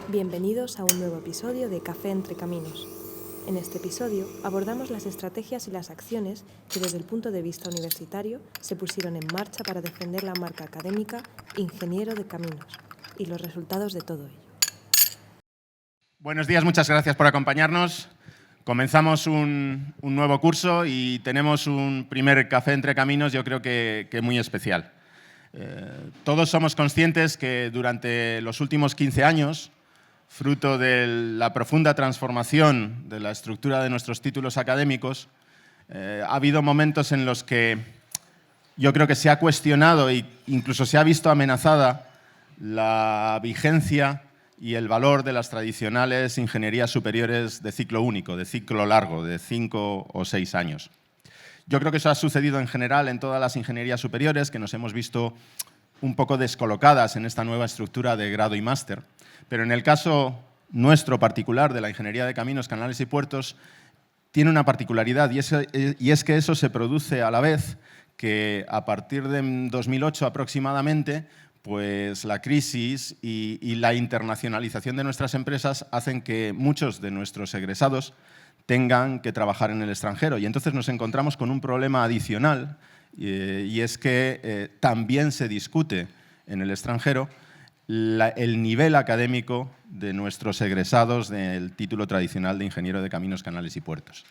Bienvenidos a un nuevo episodio de Café entre Caminos. En este episodio abordamos las estrategias y las acciones que desde el punto de vista universitario se pusieron en marcha para defender la marca académica Ingeniero de Caminos y los resultados de todo ello. Buenos días, muchas gracias por acompañarnos. Comenzamos un nuevo curso y tenemos un primer Café entre Caminos, yo creo que muy especial. Todos somos conscientes que durante los últimos 15 años, fruto de la profunda transformación de la estructura de nuestros títulos académicos, ha habido momentos en los que yo creo que se ha cuestionado e incluso se ha visto amenazada la vigencia y el valor de las tradicionales ingenierías superiores de ciclo único, de ciclo largo, de 5 o 6 años. Yo creo que eso ha sucedido en general en todas las ingenierías superiores, que nos hemos visto un poco descolocadas en esta nueva estructura de grado y máster. Pero en el caso nuestro particular de la Ingeniería de Caminos, Canales y Puertos, tiene una particularidad y es que eso se produce a la vez que a partir de 2008 aproximadamente, pues la crisis y la internacionalización de nuestras empresas hacen que muchos de nuestros egresados tengan que trabajar en el extranjero. Y entonces nos encontramos con un problema adicional y es que también se discute en el extranjero el nivel académico de nuestros egresados del título tradicional de Ingeniero de Caminos, Canales y Puertos.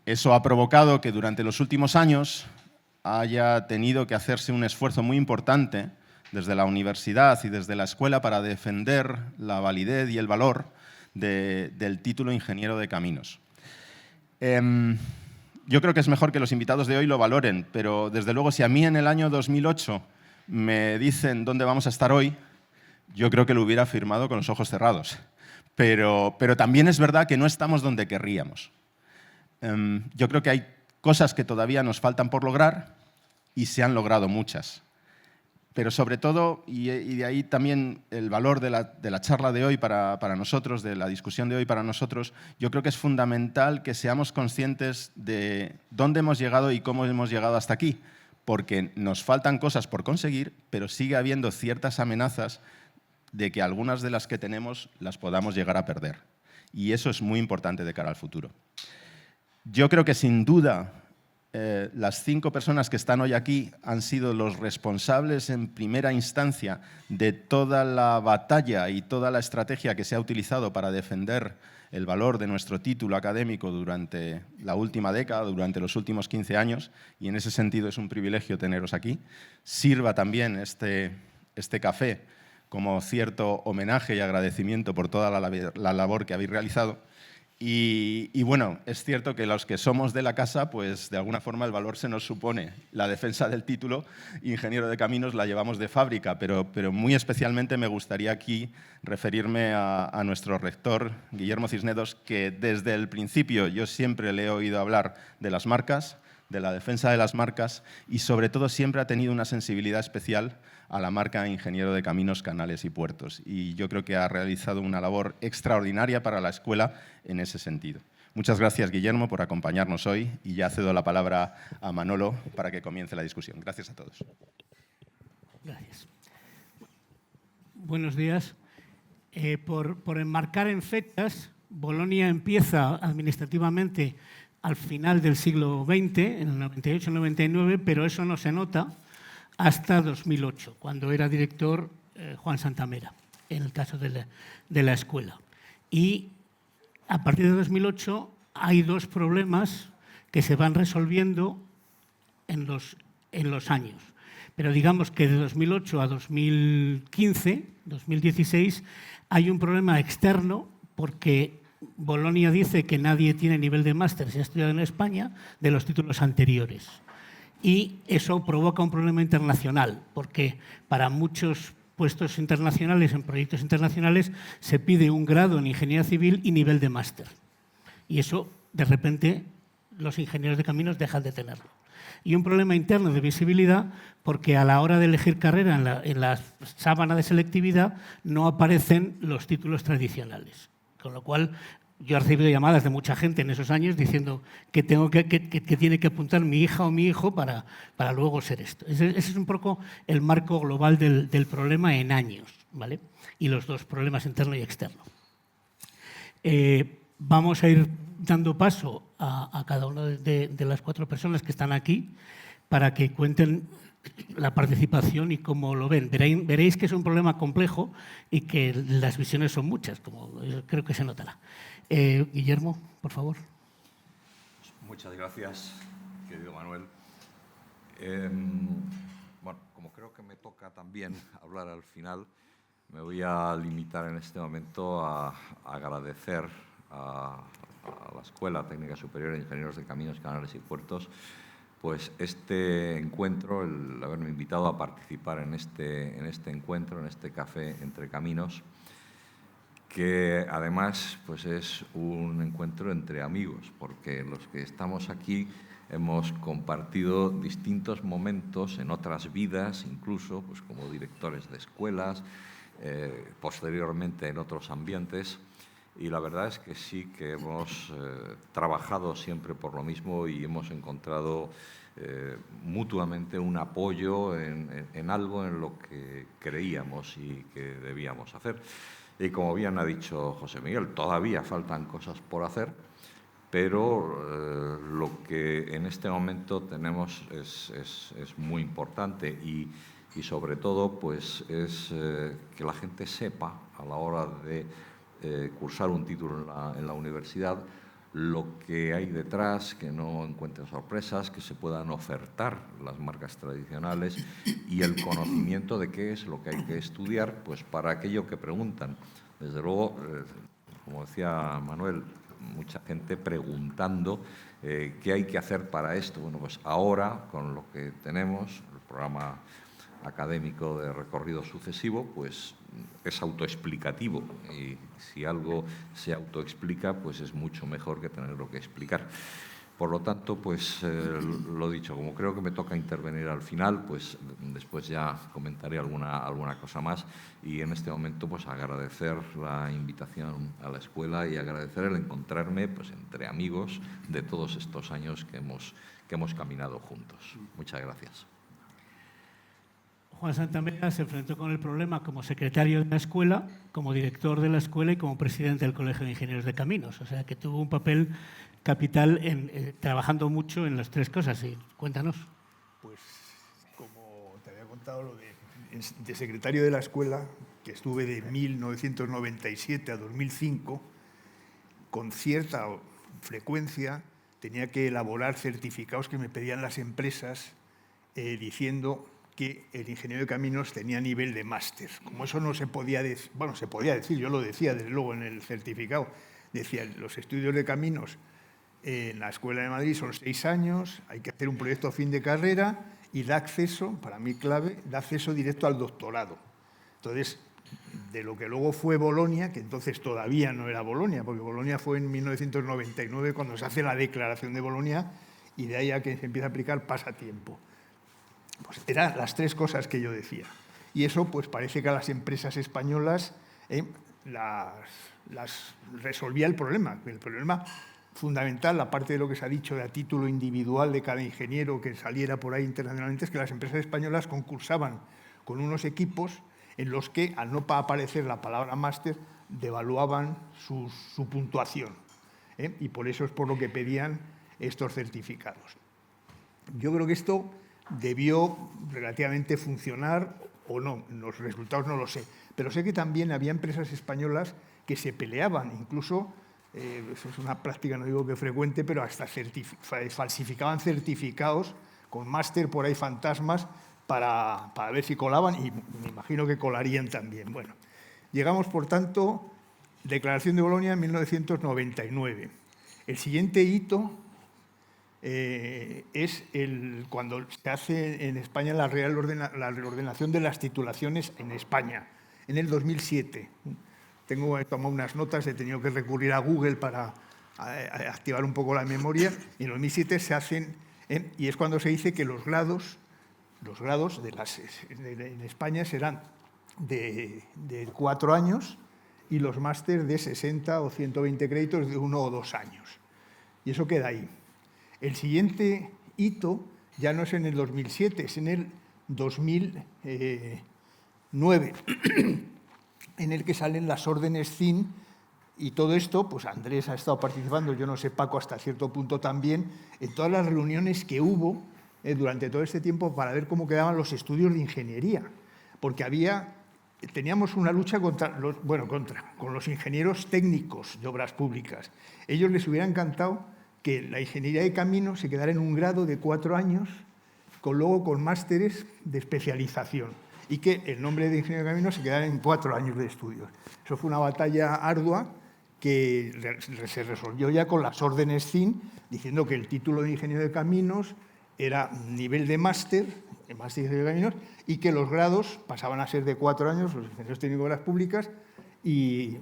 Eso ha provocado que durante los últimos años haya tenido que hacerse un esfuerzo muy importante desde la universidad y desde la escuela para defender la validez y el valor del título Ingeniero de Caminos. Yo creo que es mejor que los invitados de hoy lo valoren, pero desde luego si a mí en el año 2008 me dicen dónde vamos a estar hoy, yo creo que lo hubiera firmado con los ojos cerrados. Pero también es verdad que no estamos donde querríamos. Yo creo que hay cosas que todavía nos faltan por lograr y se han logrado muchas. Pero sobre todo, y de ahí también el valor de la charla de hoy para nosotros, de la discusión de hoy para nosotros, yo creo que es fundamental que seamos conscientes de dónde hemos llegado y cómo hemos llegado hasta aquí, porque nos faltan cosas por conseguir, pero sigue habiendo ciertas amenazas de que algunas de las que tenemos las podamos llegar a perder. Y eso es muy importante de cara al futuro. Yo creo que sin duda las 5 personas que están hoy aquí han sido los responsables en primera instancia de toda la batalla y toda la estrategia que se ha utilizado para defender el valor de nuestro título académico durante la última década, durante los últimos 15 años, y en ese sentido es un privilegio teneros aquí. Sirva también este café como cierto homenaje y agradecimiento por toda la labor que habéis realizado. Y bueno, es cierto que los que somos de la casa, pues de alguna forma el valor se nos supone. La defensa del título Ingeniero de Caminos la llevamos de fábrica, pero muy especialmente me gustaría aquí referirme a nuestro rector, Guillermo Cisneros, que desde el principio yo siempre le he oído hablar de las marcas, de la defensa de las marcas y sobre todo siempre ha tenido una sensibilidad especial a la marca Ingeniero de Caminos, Canales y Puertos. Y yo creo que ha realizado una labor extraordinaria para la escuela en ese sentido. Muchas gracias, Guillermo, por acompañarnos hoy y ya cedo la palabra a Manolo para que comience la discusión. Gracias a todos. Gracias. Buenos días. Por enmarcar en fechas, Bolonia empieza administrativamente al final del siglo XX, en el 98-99, pero eso no se nota hasta 2008, cuando era director Juan Santamera, en el caso de la escuela. Y a partir de 2008 hay 2 problemas que se van resolviendo en los años. Pero digamos que de 2008 a 2015, 2016, hay un problema externo porque Bolonia dice que nadie tiene nivel de máster si ha estudiado en España de los títulos anteriores. Y eso provoca un problema internacional, porque para muchos puestos internacionales, en proyectos internacionales, se pide un grado en ingeniería civil y nivel de máster. Y eso, de repente, los ingenieros de caminos dejan de tenerlo. Y un problema interno de visibilidad, porque a la hora de elegir carrera en la sábana de selectividad no aparecen los títulos tradicionales. Con lo cual, Yo he recibido llamadas de mucha gente en esos años diciendo que tiene que apuntar mi hija o mi hijo para luego ser esto. Ese es un poco el marco global del problema en años, ¿vale? Y los dos problemas, interno y externo. Vamos a ir dando paso a cada una de las 4 personas que están aquí para que cuenten la participación y cómo lo ven. Veréis que es un problema complejo y que las visiones son muchas, como creo que se notará. Guillermo, por favor. Muchas gracias, querido Manuel. Bueno, como creo que me toca también hablar al final, me voy a limitar en este momento a agradecer a la Escuela Técnica Superior de Ingenieros de Caminos, Canales y Puertos pues este encuentro, el haberme invitado a participar en este encuentro, en este café entre caminos, que además pues es un encuentro entre amigos, porque los que estamos aquí hemos compartido distintos momentos en otras vidas, incluso pues como directores de escuelas, posteriormente en otros ambientes, y la verdad es que sí que hemos trabajado siempre por lo mismo y hemos encontrado mutuamente un apoyo en algo en lo que creíamos y que debíamos hacer. Y como bien ha dicho José Miguel, todavía faltan cosas por hacer, pero lo que en este momento tenemos es muy importante y sobre todo pues es que la gente sepa a la hora de cursar un título en la universidad lo que hay detrás, que no encuentren sorpresas, que se puedan ofertar las marcas tradicionales y el conocimiento de qué es lo que hay que estudiar, pues para aquello que preguntan. Desde luego, como decía Manuel, mucha gente preguntando qué hay que hacer para esto. Bueno, pues ahora, con lo que tenemos, el programa académico de recorrido sucesivo, pues es autoexplicativo y si algo se autoexplica, pues es mucho mejor que tenerlo que explicar. Por lo tanto, pues lo dicho, como creo que me toca intervenir al final, pues después ya comentaré alguna cosa más y en este momento pues agradecer la invitación a la escuela y agradecer el encontrarme pues entre amigos de todos estos años que hemos caminado juntos. Muchas gracias. Juan Santamera se enfrentó con el problema como secretario de la escuela, como director de la escuela y como presidente del Colegio de Ingenieros de Caminos. O sea, que tuvo un papel capital trabajando mucho en las 3 cosas. Y cuéntanos. Pues, como te había contado, lo de secretario de la escuela, que estuve de 1997 a 2005, con cierta frecuencia tenía que elaborar certificados que me pedían las empresas diciendo que el ingeniero de caminos tenía nivel de máster. Como eso no se podía decir, bueno, se podía decir, yo lo decía desde luego en el certificado, decía, los estudios de caminos en la Escuela de Madrid son 6 años, hay que hacer un proyecto a fin de carrera y da acceso, para mí clave, da acceso directo al doctorado. Entonces, de lo que luego fue Bolonia, que entonces todavía no era Bolonia, porque Bolonia fue en 1999 cuando se hace la declaración de Bolonia y de ahí a que se empieza a aplicar pasa tiempo. Pues eran las 3 cosas que yo decía. Y eso pues parece que a las empresas españolas las resolvía el problema. El problema fundamental, aparte de lo que se ha dicho de a título individual de cada ingeniero que saliera por ahí internacionalmente, es que las empresas españolas concursaban con unos equipos en los que, al no aparecer la palabra máster, devaluaban su puntuación. Y por eso es por lo que pedían estos certificados. Yo creo que esto debió relativamente funcionar o no, los resultados no lo sé, pero sé que también había empresas españolas que se peleaban, incluso, eso es una práctica, no digo que frecuente, pero hasta falsificaban certificados con máster por ahí fantasmas para ver si colaban y me imagino que colarían también. Bueno, llegamos, por tanto, Declaración de Bolonia en 1999. El siguiente hito es cuando se hace en España la reordenación de las titulaciones en España, en el 2007. He tomado unas notas, he tenido que recurrir a Google para activar un poco la memoria, y en el 2007 se hacen, y es cuando se dice que los grados en España serán de 4 años y los máster de 60 o 120 créditos de 1 o 2 años. Y eso queda ahí. El siguiente hito ya no es en el 2007, es en el 2009, en el que salen las órdenes CIN, y todo esto, pues Andrés ha estado participando, yo no sé, Paco hasta cierto punto también, en todas las reuniones que hubo durante todo este tiempo para ver cómo quedaban los estudios de ingeniería, porque teníamos una lucha con los ingenieros técnicos de obras públicas. Ellos les hubiera encantado que la ingeniería de caminos se quedara en un grado de 4 años, luego con másteres de especialización, y que el nombre de ingeniero de caminos se quedara en 4 años de estudios. Eso fue una batalla ardua que se resolvió ya con las órdenes CIN, diciendo que el título de ingeniero de caminos era nivel de máster, el máster de ingeniero de caminos, y que los grados pasaban a ser de 4 años, los ingenieros técnicos de obras públicas, y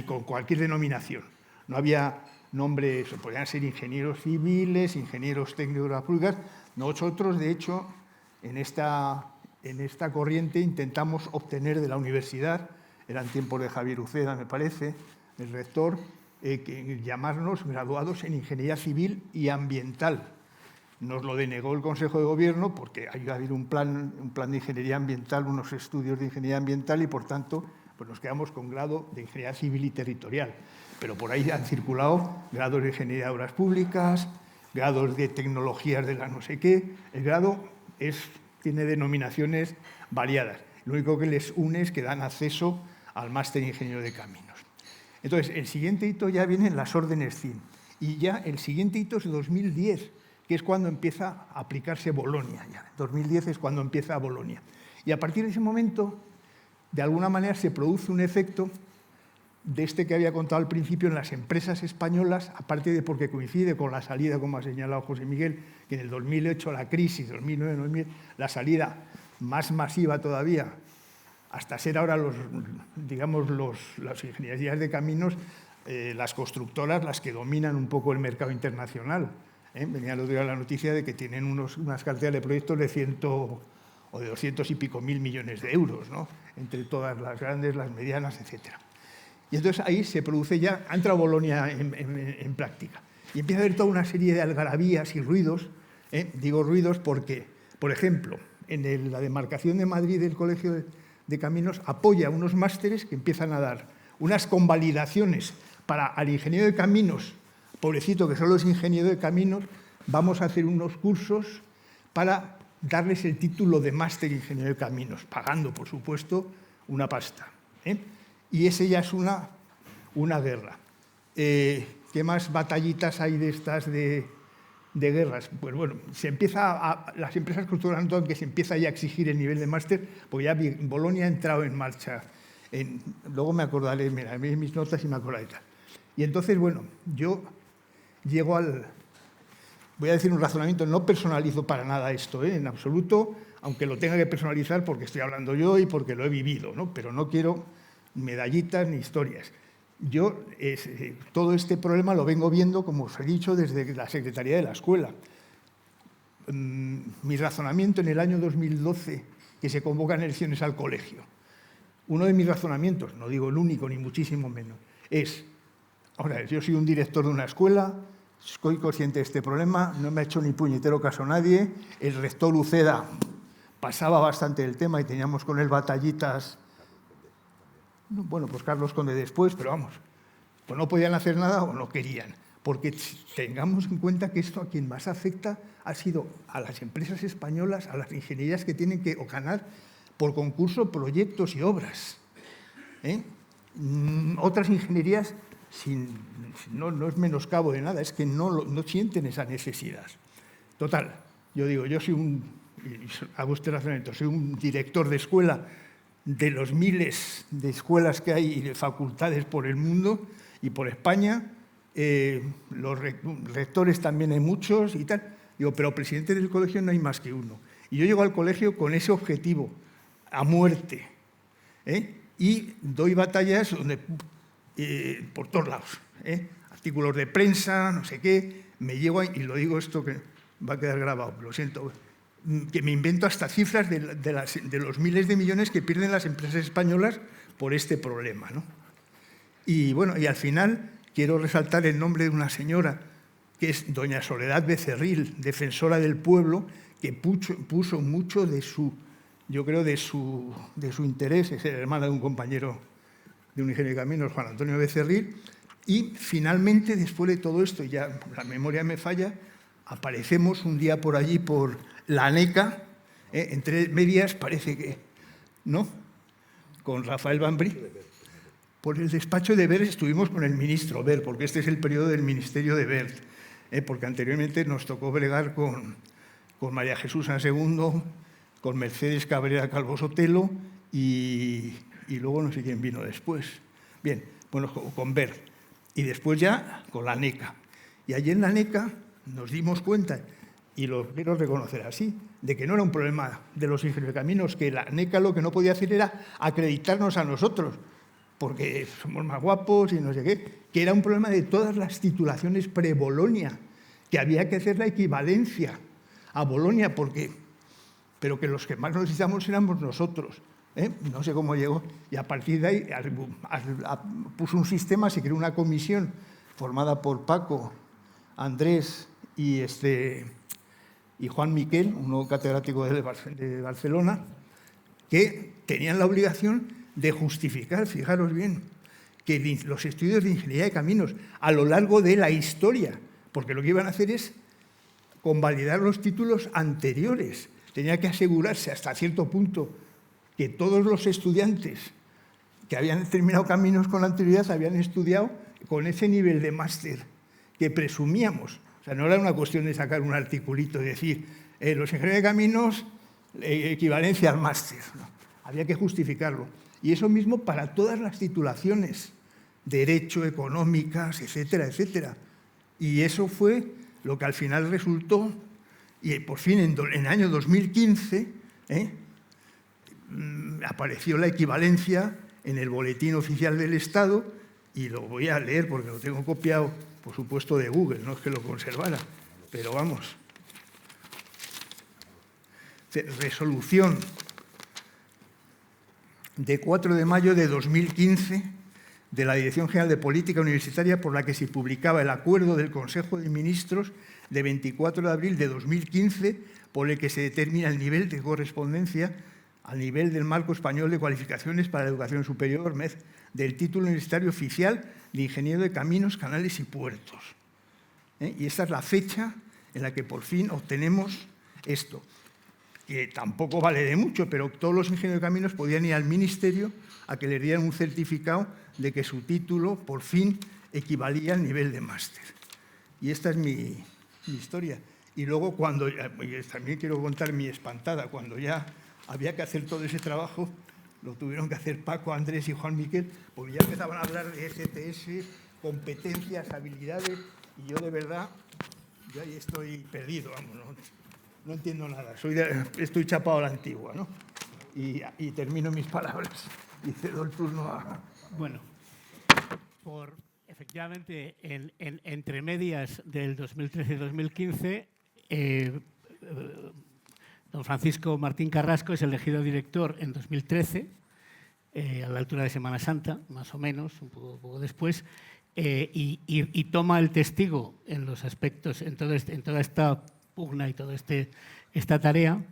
con cualquier denominación. No había nombres, podían ser ingenieros civiles, ingenieros técnicos de obras públicas. Nosotros, de hecho, en esta corriente intentamos obtener de la universidad, eran tiempos de Javier Uceda, me parece, el rector, llamarnos graduados en Ingeniería Civil y Ambiental. Nos lo denegó el Consejo de Gobierno porque había habido un plan de ingeniería ambiental, unos estudios de ingeniería ambiental y, por tanto, pues nos quedamos con grado de Ingeniería Civil y Territorial. Pero por ahí han circulado grados de Ingeniería de Obras Públicas, grados de Tecnologías de la no sé qué. El grado tiene denominaciones variadas. Lo único que les une es que dan acceso al máster Ingeniero de Caminos. Entonces, el siguiente hito ya viene en las órdenes CIN. Y ya el siguiente hito es 2010, que es cuando empieza a aplicarse Bolonia. Ya. 2010 es cuando empieza Bolonia. Y a partir de ese momento, de alguna manera, se produce un efecto de este que había contado al principio en las empresas españolas, aparte de porque coincide con la salida, como ha señalado José Miguel, que en el 2008 la crisis, 2009-2010, la salida más masiva todavía, hasta ser ahora las ingenierías de caminos, las constructoras, las que dominan un poco el mercado internacional. Venía el otro día la noticia de que tienen unas carteras de proyectos de 100 o de 200 y pico mil millones de euros, ¿no? Entre todas las grandes, las medianas, etcétera. Y entonces ahí se produce ya, ha entrado Bolonia en práctica. Y empieza a haber toda una serie de algarabías y ruidos. Digo ruidos porque, por ejemplo, en la demarcación de Madrid del Colegio de Caminos apoya unos másteres que empiezan a dar unas convalidaciones para al ingeniero de caminos, pobrecito que solo es ingeniero de caminos, vamos a hacer unos cursos para darles el título de máster ingeniero de caminos, pagando, por supuesto, una pasta. Y ese ya es una guerra. ¿Qué más batallitas hay de estas de guerras? Pues bueno, las empresas constructoras notan que se empieza ya a exigir el nivel de máster, porque ya Bolonia ha entrado en marcha. Luego me acordaré, mira, mis notas y me acordaré. Y entonces, bueno, yo llego voy a decir un razonamiento, no personalizo para nada esto, en absoluto, aunque lo tenga que personalizar porque estoy hablando yo y porque lo he vivido, ¿no? Pero no quiero medallitas ni historias. Yo todo este problema lo vengo viendo, como os he dicho, desde la Secretaría de la Escuela. Mi razonamiento en el año 2012, que se convocan elecciones al colegio, uno de mis razonamientos, no digo el único ni muchísimo menos, ahora, yo soy un director de una escuela, soy consciente de este problema, no me ha hecho ni puñetero caso a nadie, el rector Uceda pasaba bastante del tema y teníamos con él batallitas. Bueno, pues Carlos Conde después, pero vamos, pues no podían hacer nada o no querían, porque tengamos en cuenta que esto a quien más afecta ha sido a las empresas españolas, a las ingenierías que tienen que ganar por concurso proyectos y obras. Otras ingenierías, no es menoscabo de nada, es que no sienten esa necesidad. Total, yo digo, hago este razonamiento, soy un director de escuela de los miles de escuelas que hay y de facultades por el mundo y por España, los rectores también hay muchos y tal. Digo, pero presidente del colegio no hay más que uno. Y yo llego al colegio con ese objetivo, a muerte, y doy batallas por todos lados, artículos de prensa, no sé qué, me llego y lo digo esto que va a quedar grabado, lo siento, que me invento hasta cifras de los miles de millones que pierden las empresas españolas por este problema, ¿no? Y bueno, y al final quiero resaltar el nombre de una señora que es doña Soledad Becerril, defensora del pueblo, que puso mucho de su, yo creo, de su interés, es hermana de un compañero de un ingeniero de caminos, Juan Antonio Becerril, y finalmente, después de todo esto, ya la memoria me falla, aparecemos un día por allí, por la ANECA, entre medias parece que, ¿no?, con Rafael Bambrí. Por el despacho de Wert estuvimos con el ministro Wert, porque este es el periodo del ministerio de Wert, porque anteriormente nos tocó bregar con María Jesús San II, con Mercedes Cabrera Calvo Sotelo y luego no sé quién vino después. Bien, bueno, con Wert. Y después ya con la ANECA. Y allí en la ANECA nos dimos cuenta, y lo quiero reconocer así, de que no era un problema de los ingenieros de caminos, que la ANECA lo que no podía hacer era acreditarnos a nosotros, porque somos más guapos y no sé qué, que era un problema de todas las titulaciones pre-Bolonia, que había que hacer la equivalencia a Bolonia, pero que los que más necesitamos éramos nosotros. No sé cómo llegó, y a partir de ahí puso un sistema, se creó una comisión formada por Paco, Andrés y Juan Miquel, un nuevo catedrático de Barcelona, que tenían la obligación de justificar, fijaros bien, que los estudios de ingeniería de caminos a lo largo de la historia, porque lo que iban a hacer es convalidar los títulos anteriores, tenía que asegurarse hasta cierto punto que todos los estudiantes que habían terminado caminos con anterioridad habían estudiado con ese nivel de máster que presumíamos. O sea, no era una cuestión de sacar un articulito y decir los ingenieros de caminos, equivalencia al máster. No, había que justificarlo. Y eso mismo para todas las titulaciones, derecho, económicas, etcétera, etcétera. Y eso fue lo que al final resultó, y por fin en el año 2015, apareció la equivalencia en el Boletín Oficial del Estado, y lo voy a leer porque lo tengo copiado, por supuesto, de Google, no es que lo conservara, pero vamos. Resolución de 4 de mayo de 2015 de la Dirección General de Política Universitaria, por la que se publicaba el acuerdo del Consejo de Ministros de 24 de abril de 2015, por el que se determina el nivel de correspondencia al nivel del Marco Español de Cualificaciones para la Educación Superior, MED, del título universitario oficial de Ingeniero de Caminos, Canales y Puertos. Y esta es la fecha en la que por fin obtenemos esto, que tampoco vale de mucho, pero todos los ingenieros de caminos podían ir al ministerio a que les dieran un certificado de que su título por fin equivalía al nivel de máster. Y esta es mi historia. Y luego, también quiero contar mi espantada, cuando ya había que hacer todo ese trabajo, lo tuvieron que hacer Paco, Andrés y Juan Miquel, porque ya empezaban a hablar de ECTS, competencias, habilidades, y yo de verdad, yo ahí estoy perdido, vamos, no entiendo nada, estoy chapado a la antigua, ¿no? Y termino mis palabras y cedo el turno a... Bueno, efectivamente, entre medias del 2013 y 2015, don Francisco Martín Carrasco es elegido director en 2013, a la altura de Semana Santa, más o menos, un poco después, y toma el testigo en los aspectos, en toda esta pugna y toda esta tarea,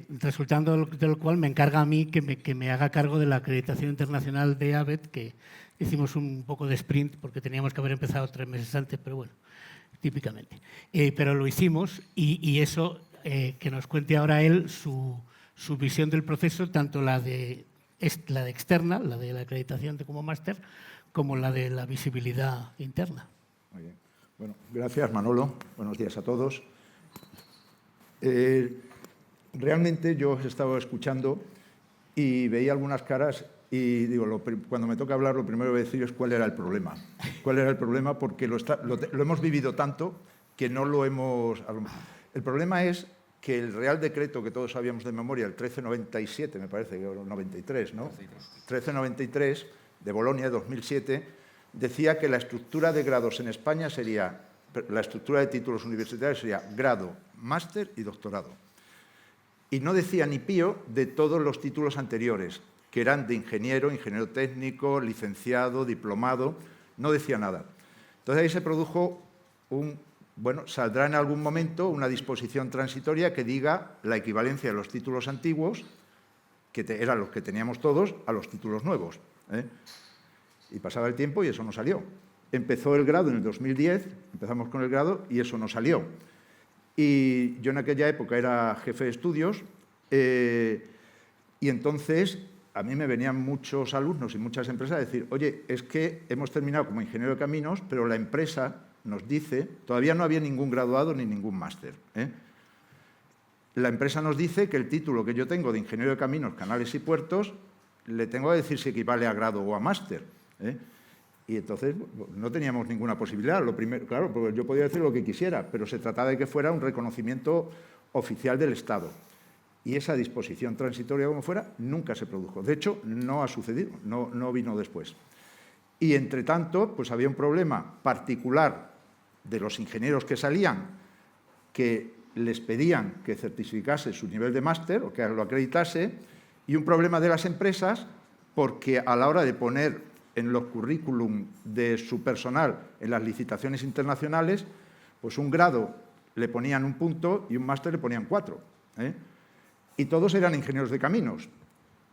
resultando de lo cual me encarga a mí que me haga cargo de la acreditación internacional de ABET, que hicimos un poco de sprint porque teníamos que haber empezado 3 meses antes, pero bueno, típicamente. Pero lo hicimos y eso, que nos cuente ahora él su visión del proceso, tanto la de externa, la de la acreditación como máster, como la de la visibilidad interna. Muy bien. Bueno, gracias, Manolo. Buenos días a todos. Realmente yo os estaba escuchando y veía algunas caras y digo, cuando me toca hablar, lo primero que voy a decir es cuál era el problema. ¿Cuál era el problema? Porque lo hemos vivido tanto que no lo hemos... El problema es que el Real Decreto, que todos sabíamos de memoria, el 1397, me parece, que era el 93, ¿no? 1393, de Bolonia, de 2007, decía que la estructura de grados en España sería, la estructura de títulos universitarios sería grado, máster y doctorado. Y no decía ni pío de todos los títulos anteriores. que eran de ingeniero, ingeniero técnico, licenciado, diplomado, no decía nada. Entonces ahí se produjo saldrá en algún momento una disposición transitoria que diga la equivalencia de los títulos antiguos, que eran los que teníamos todos, a los títulos nuevos. Y pasaba el tiempo y eso no salió. Empezó el grado en el 2010, empezamos con el grado y eso no salió. Y yo en aquella época era jefe de estudios y entonces a mí me venían muchos alumnos y muchas empresas a decir, oye, es que hemos terminado como ingeniero de caminos, pero la empresa nos dice, todavía no había ningún graduado ni ningún máster. La empresa nos dice que el título que yo tengo de ingeniero de caminos, canales y puertos, le tengo que decir si equivale a grado o a máster. Y entonces no teníamos ninguna posibilidad. Lo primero, claro, porque yo podía decir lo que quisiera, pero se trataba de que fuera un reconocimiento oficial del Estado. Y esa disposición transitoria, como fuera, nunca se produjo. De hecho, no ha sucedido, no vino después. Y, entre tanto, pues había un problema particular de los ingenieros que salían, que les pedían que certificase su nivel de máster o que lo acreditase, y un problema de las empresas porque a la hora de poner en los currículum de su personal en las licitaciones internacionales, pues un grado le ponían un punto y un máster le ponían 4. Y todos eran ingenieros de caminos.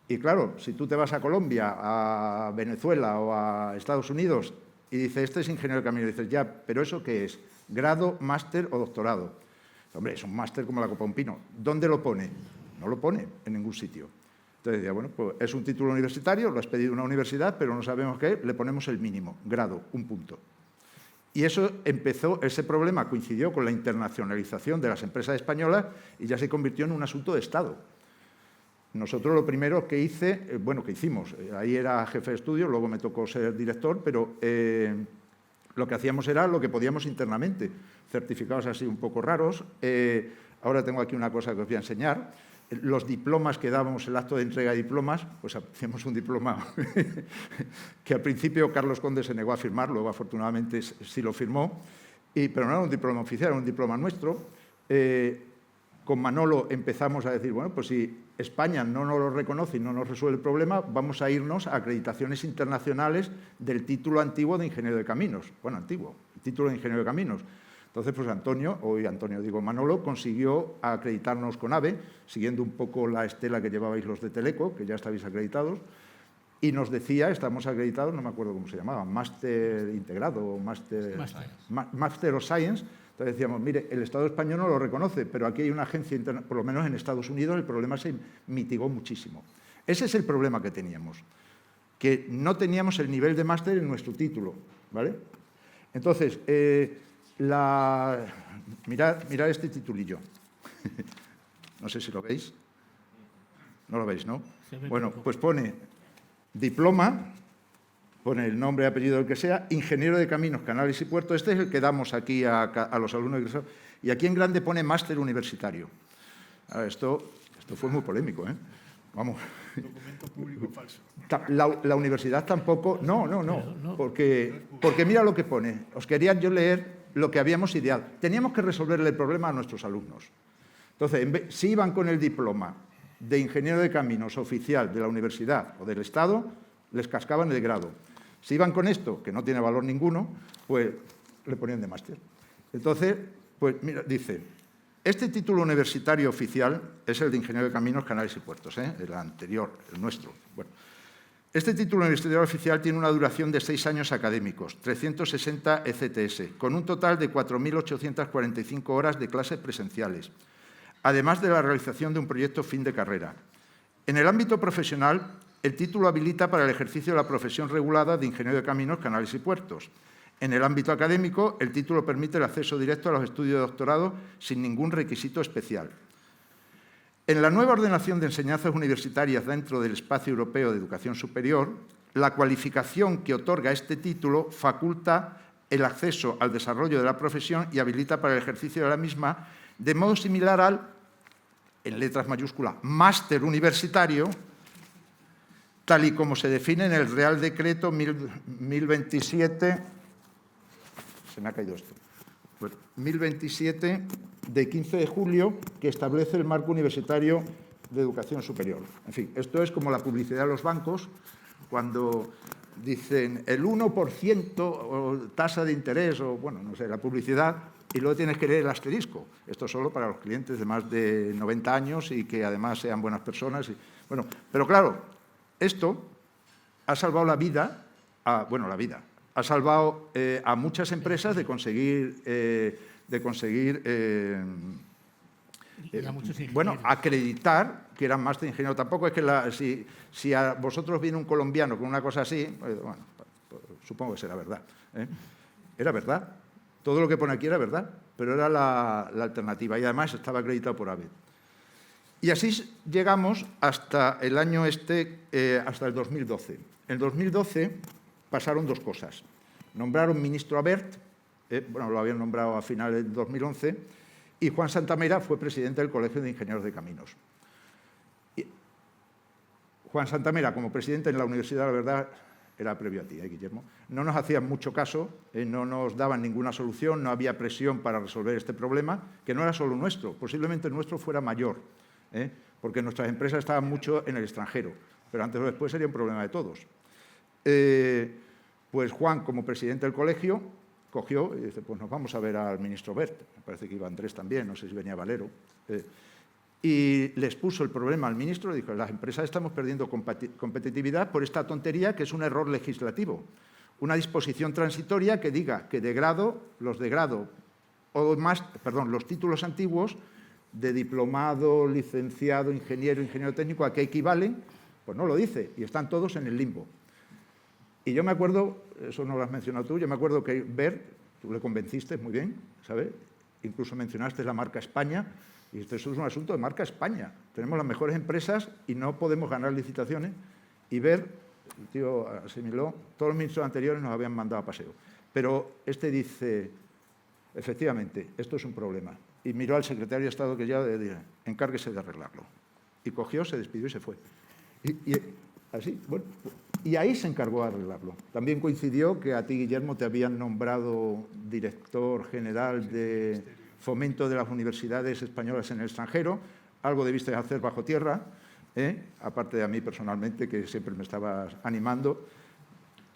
Y claro, si tú te vas a Colombia, a Venezuela o a Estados Unidos y dices, este es ingeniero de caminos, y dices, ya, ¿pero eso qué es? ¿Grado, máster o doctorado? Hombre, es un máster como la copa de un pino. ¿Dónde lo pone? No lo pone en ningún sitio. Entonces decía, bueno, pues es un título universitario, lo has pedido una universidad, pero no sabemos qué, le ponemos el mínimo, grado, un punto. Y eso empezó, ese problema coincidió con la internacionalización de las empresas españolas y ya se convirtió en un asunto de Estado. Nosotros lo primero que hicimos, ahí era jefe de estudio, luego me tocó ser director, pero lo que hacíamos era lo que podíamos internamente, certificados así un poco raros. Ahora tengo aquí una cosa que os voy a enseñar. Los diplomas que dábamos, el acto de entrega de diplomas, pues hacíamos un diploma que al principio Carlos Conde se negó a firmar, luego afortunadamente sí lo firmó, pero no era un diploma oficial, era un diploma nuestro. Con Manolo empezamos a decir, bueno, pues si España no nos lo reconoce y no nos resuelve el problema, vamos a irnos a acreditaciones internacionales del título antiguo de ingeniero de caminos. Bueno, antiguo, el título de ingeniero de caminos. Entonces, pues Manolo consiguió acreditarnos con AVE, siguiendo un poco la estela que llevabais los de Teleco, que ya estabais acreditados, y nos decía, estamos acreditados, no me acuerdo cómo se llamaba, Máster Integrado, Master of Science. Entonces decíamos, mire, el Estado español no lo reconoce, pero aquí hay una agencia internacional, por lo menos en Estados Unidos el problema se mitigó muchísimo. Ese es el problema que teníamos, que no teníamos el nivel de máster en nuestro título, ¿vale? Entonces, mirad este titulillo. No sé si lo veis. No lo veis, ¿no? Bueno, pues pone diploma, pone el nombre y apellido del que sea, ingeniero de caminos, canales y puertos. Este es el que damos aquí a los alumnos egresados. Y aquí en grande pone máster universitario. Ahora, esto fue muy polémico, ¿eh? Vamos. Documento público falso. La universidad tampoco. No. Porque mira lo que pone. Os quería yo leer lo que habíamos ideado. Teníamos que resolverle el problema a nuestros alumnos. Entonces, si iban con el diploma de ingeniero de caminos oficial de la universidad o del Estado, les cascaban el grado. Si iban con esto, que no tiene valor ninguno, pues le ponían de máster. Entonces, pues mira, dice, este título universitario oficial es el de ingeniero de caminos, canales y puertos, el anterior, el nuestro. Bueno, este título universitario oficial tiene una duración de 6 años académicos, 360 ECTS, con un total de 4.845 horas de clases presenciales, además de la realización de un proyecto fin de carrera. En el ámbito profesional, el título habilita para el ejercicio de la profesión regulada de ingeniero de caminos, canales y puertos. En el ámbito académico, el título permite el acceso directo a los estudios de doctorado sin ningún requisito especial. En la nueva ordenación de enseñanzas universitarias dentro del espacio europeo de educación superior, la cualificación que otorga este título faculta el acceso al desarrollo de la profesión y habilita para el ejercicio de la misma, de modo similar al, en letras mayúsculas, máster universitario, tal y como se define en el Real Decreto 1027, se me ha caído esto, 1027 de 15 de julio, que establece el marco universitario de educación superior. En fin, esto es como la publicidad de los bancos cuando dicen el 1% o tasa de interés o, bueno, no sé, la publicidad, y luego tienes que leer el asterisco. Esto es solo para los clientes de más de 90 años y que además sean buenas personas. Bueno, pero claro, esto ha salvado la vida, ha salvado a muchas empresas de conseguir acreditar que eran máster de ingeniero. Tampoco es que si a vosotros viene un colombiano con una cosa así, bueno, supongo que será verdad. Era verdad. Todo lo que pone aquí era verdad, pero era la alternativa y además estaba acreditado por ABET. Y así llegamos hasta el año hasta el 2012. En el 2012 pasaron dos cosas. Nombraron ministro a Wert, lo habían nombrado a finales del 2011, y Juan Santamera fue presidente del Colegio de Ingenieros de Caminos. Juan Santamera, como presidente en la Universidad, la verdad, era previo a ti, Guillermo. No nos hacían mucho caso, no nos daban ninguna solución, no había presión para resolver este problema, que no era solo nuestro, posiblemente el nuestro fuera mayor, porque nuestras empresas estaban mucho en el extranjero, pero antes o después sería un problema de todos. Pues Juan, como presidente del colegio, cogió y dice, pues nos vamos a ver al ministro Wert, me parece que iba Andrés también, no sé si venía Valero, y les puso el problema al ministro, dijo, las empresas estamos perdiendo competitividad por esta tontería que es un error legislativo. Una disposición transitoria que diga que los títulos antiguos de diplomado, licenciado, ingeniero técnico, ¿a qué equivalen? Pues no lo dice y están todos en el limbo. Y yo me acuerdo, eso no lo has mencionado tú, yo me acuerdo que Wert, tú le convenciste muy bien, ¿sabes? Incluso mencionaste la marca España. Y esto es un asunto de marca España. Tenemos las mejores empresas y no podemos ganar licitaciones. Y Wert, el tío asimiló, todos los ministros anteriores nos habían mandado a paseo. Pero este dice, efectivamente, esto es un problema. Y miró al secretario de Estado que ya le dijo, encárguese de arreglarlo. Y cogió, se despidió y se fue. Y ahí se encargó de arreglarlo. También coincidió que a ti, Guillermo, te habían nombrado director general de Fomento de las Universidades Españolas en el extranjero, algo debiste hacer bajo tierra, aparte de a mí personalmente, que siempre me estabas animando.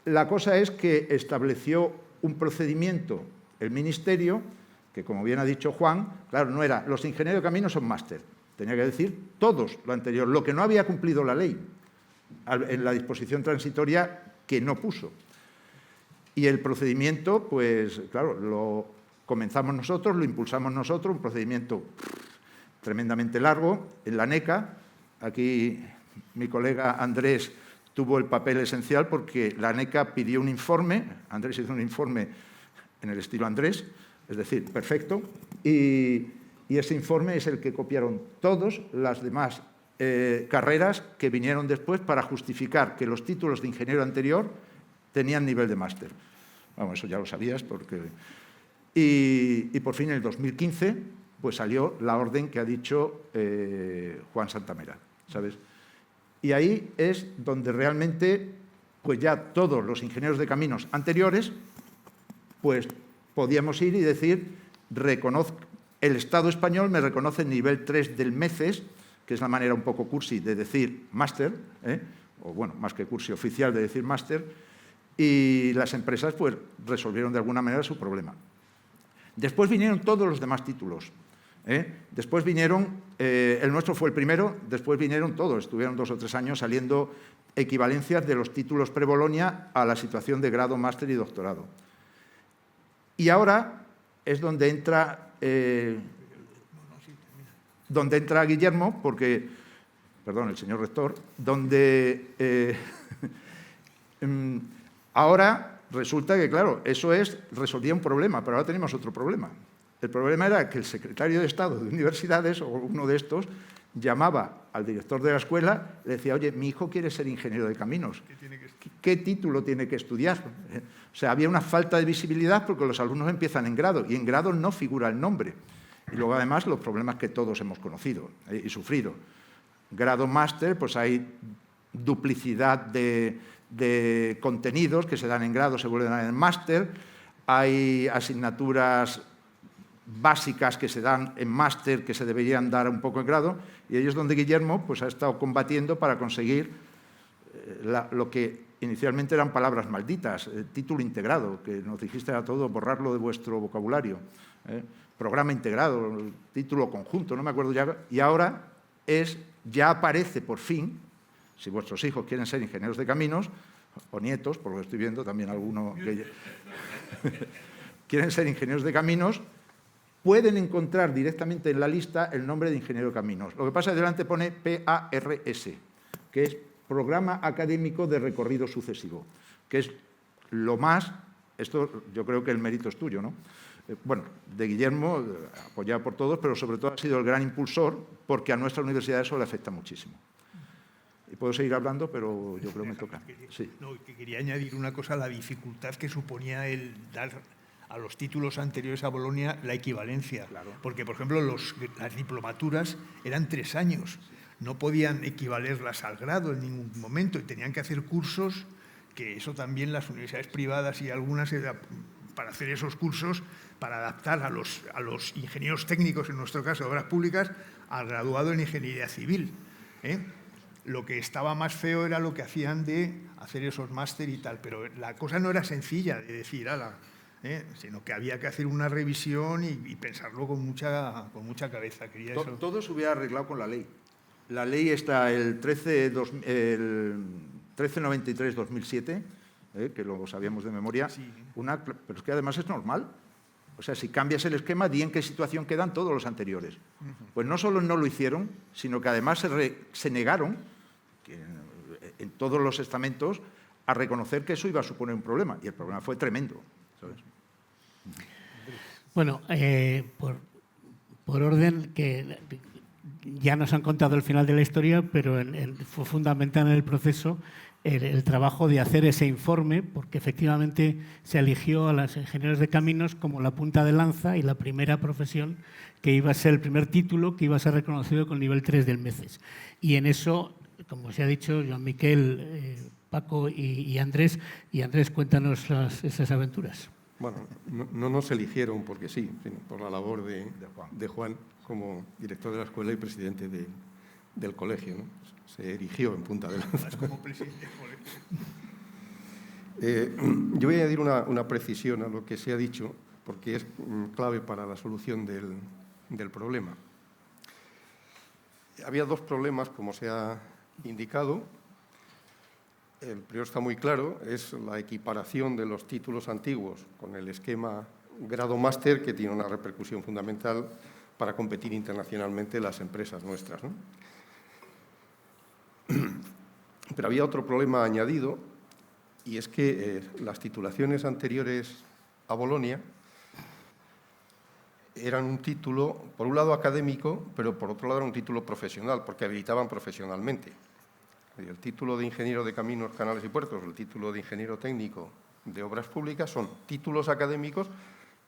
La cosa es que estableció un procedimiento, el Ministerio, que como bien ha dicho Juan, claro, no era, los ingenieros de caminos son máster, tenía que decir todos lo anterior, lo que no había cumplido la ley, en la disposición transitoria que no puso. Y el procedimiento, pues claro, lo comenzamos nosotros, lo impulsamos nosotros, un procedimiento tremendamente largo en la ANECA. Aquí mi colega Andrés tuvo el papel esencial porque la ANECA pidió un informe, Andrés hizo un informe en el estilo Andrés, es decir, perfecto, y ese informe es el que copiaron todas las demás carreras que vinieron después para justificar que los títulos de ingeniero anterior tenían nivel de máster. Vamos, eso ya lo sabías porque... Y por fin, en el 2015, pues salió la orden que ha dicho Juan Santamera, ¿sabes? Y ahí es donde realmente, pues ya todos los ingenieros de caminos anteriores, pues podíamos ir y decir, el Estado español me reconoce el nivel 3 del MECES, que es la manera un poco cursi de decir máster, o bueno, más que cursi oficial de decir máster, y las empresas pues resolvieron de alguna manera su problema. Después vinieron todos los demás títulos. Después vinieron, el nuestro fue el primero, después vinieron todos, estuvieron 2 o 3 años saliendo equivalencias de los títulos pre-Bolonia a la situación de grado, máster y doctorado. Y ahora es donde entra Guillermo, porque, perdón, el señor rector, donde ahora... Resulta que, claro, resolvía un problema, pero ahora tenemos otro problema. El problema era que el secretario de Estado de Universidades, o uno de estos, llamaba al director de la escuela, le decía, oye, mi hijo quiere ser ingeniero de caminos. ¿Qué título tiene que estudiar? O sea, había una falta de visibilidad porque los alumnos empiezan en grado, y en grado no figura el nombre. Y luego, además, los problemas que todos hemos conocido y sufrido. Grado máster, pues hay duplicidad de contenidos que se dan en grado, se vuelven a dar en máster, hay asignaturas básicas que se dan en máster, que se deberían dar un poco en grado, y ahí es donde Guillermo pues, ha estado combatiendo para conseguir lo que inicialmente eran palabras malditas, título integrado, que nos dijiste a todos borrarlo de vuestro vocabulario, programa integrado, título conjunto, no me acuerdo ya, y ahora ya aparece por fin, si vuestros hijos quieren ser ingenieros de caminos, o nietos, por lo que estoy viendo, también alguno que quieren ser ingenieros de caminos, pueden encontrar directamente en la lista el nombre de ingeniero de caminos. Lo que pasa es que delante pone PARS, que es Programa Académico de Recorrido Sucesivo, que es lo más, esto yo creo que el mérito es tuyo, ¿no? Bueno, de Guillermo, apoyado por todos, pero sobre todo ha sido el gran impulsor, porque a nuestra universidad eso le afecta muchísimo. Y puedo seguir hablando, pero yo creo que me toca. Sí. No, que quería añadir una cosa, la dificultad que suponía el dar a los títulos anteriores a Bolonia la equivalencia. Claro. Porque, por ejemplo, las diplomaturas eran 3 años. No podían equivalerlas al grado en ningún momento y tenían que hacer cursos, que eso también las universidades privadas y algunas, para hacer esos cursos, para adaptar a los ingenieros técnicos, en nuestro caso de obras públicas, al graduado en ingeniería civil. Lo que estaba más feo era lo que hacían de hacer esos máster y tal, pero la cosa no era sencilla de decir, sino que había que hacer una revisión y pensarlo con mucha cabeza. Todo se hubiera arreglado con la ley. La ley está el 1393-2007, que lo sabíamos de memoria, Sí. Pero es que además es normal. O sea, si cambias el esquema, di en qué situación quedan todos los anteriores. Pues no solo no lo hicieron, sino que además se negaron, en todos los estamentos, a reconocer que eso iba a suponer un problema. Y el problema fue tremendo, ¿sabes? Bueno, por orden, que ya nos han contado el final de la historia, pero fue fundamental en el proceso el trabajo de hacer ese informe, porque efectivamente se eligió a los ingenieros de caminos como la punta de lanza y la primera profesión que iba a ser el primer título que iba a ser reconocido con nivel 3 del MECES. Y en eso, como se ha dicho, Joan Miquel, Paco y Andrés. Y Andrés, cuéntanos esas aventuras. Bueno, no nos eligieron porque sí, sino por la labor de Juan como director de la escuela y presidente del colegio, ¿no? Se erigió en punta de lanza. Como presidente del colegio. Yo voy a añadir una precisión a lo que se ha dicho, porque es clave para la solución del problema. Había 2 problemas, como se ha indicado. El primero está muy claro, es la equiparación de los títulos antiguos con el esquema grado-máster, que tiene una repercusión fundamental para competir internacionalmente las empresas nuestras, ¿no? Pero había otro problema añadido, y es que las titulaciones anteriores a Bolonia eran un título, por un lado académico, pero por otro lado era un título profesional, porque habilitaban profesionalmente. El título de ingeniero de caminos, canales y puertos, el título de ingeniero técnico de obras públicas son títulos académicos.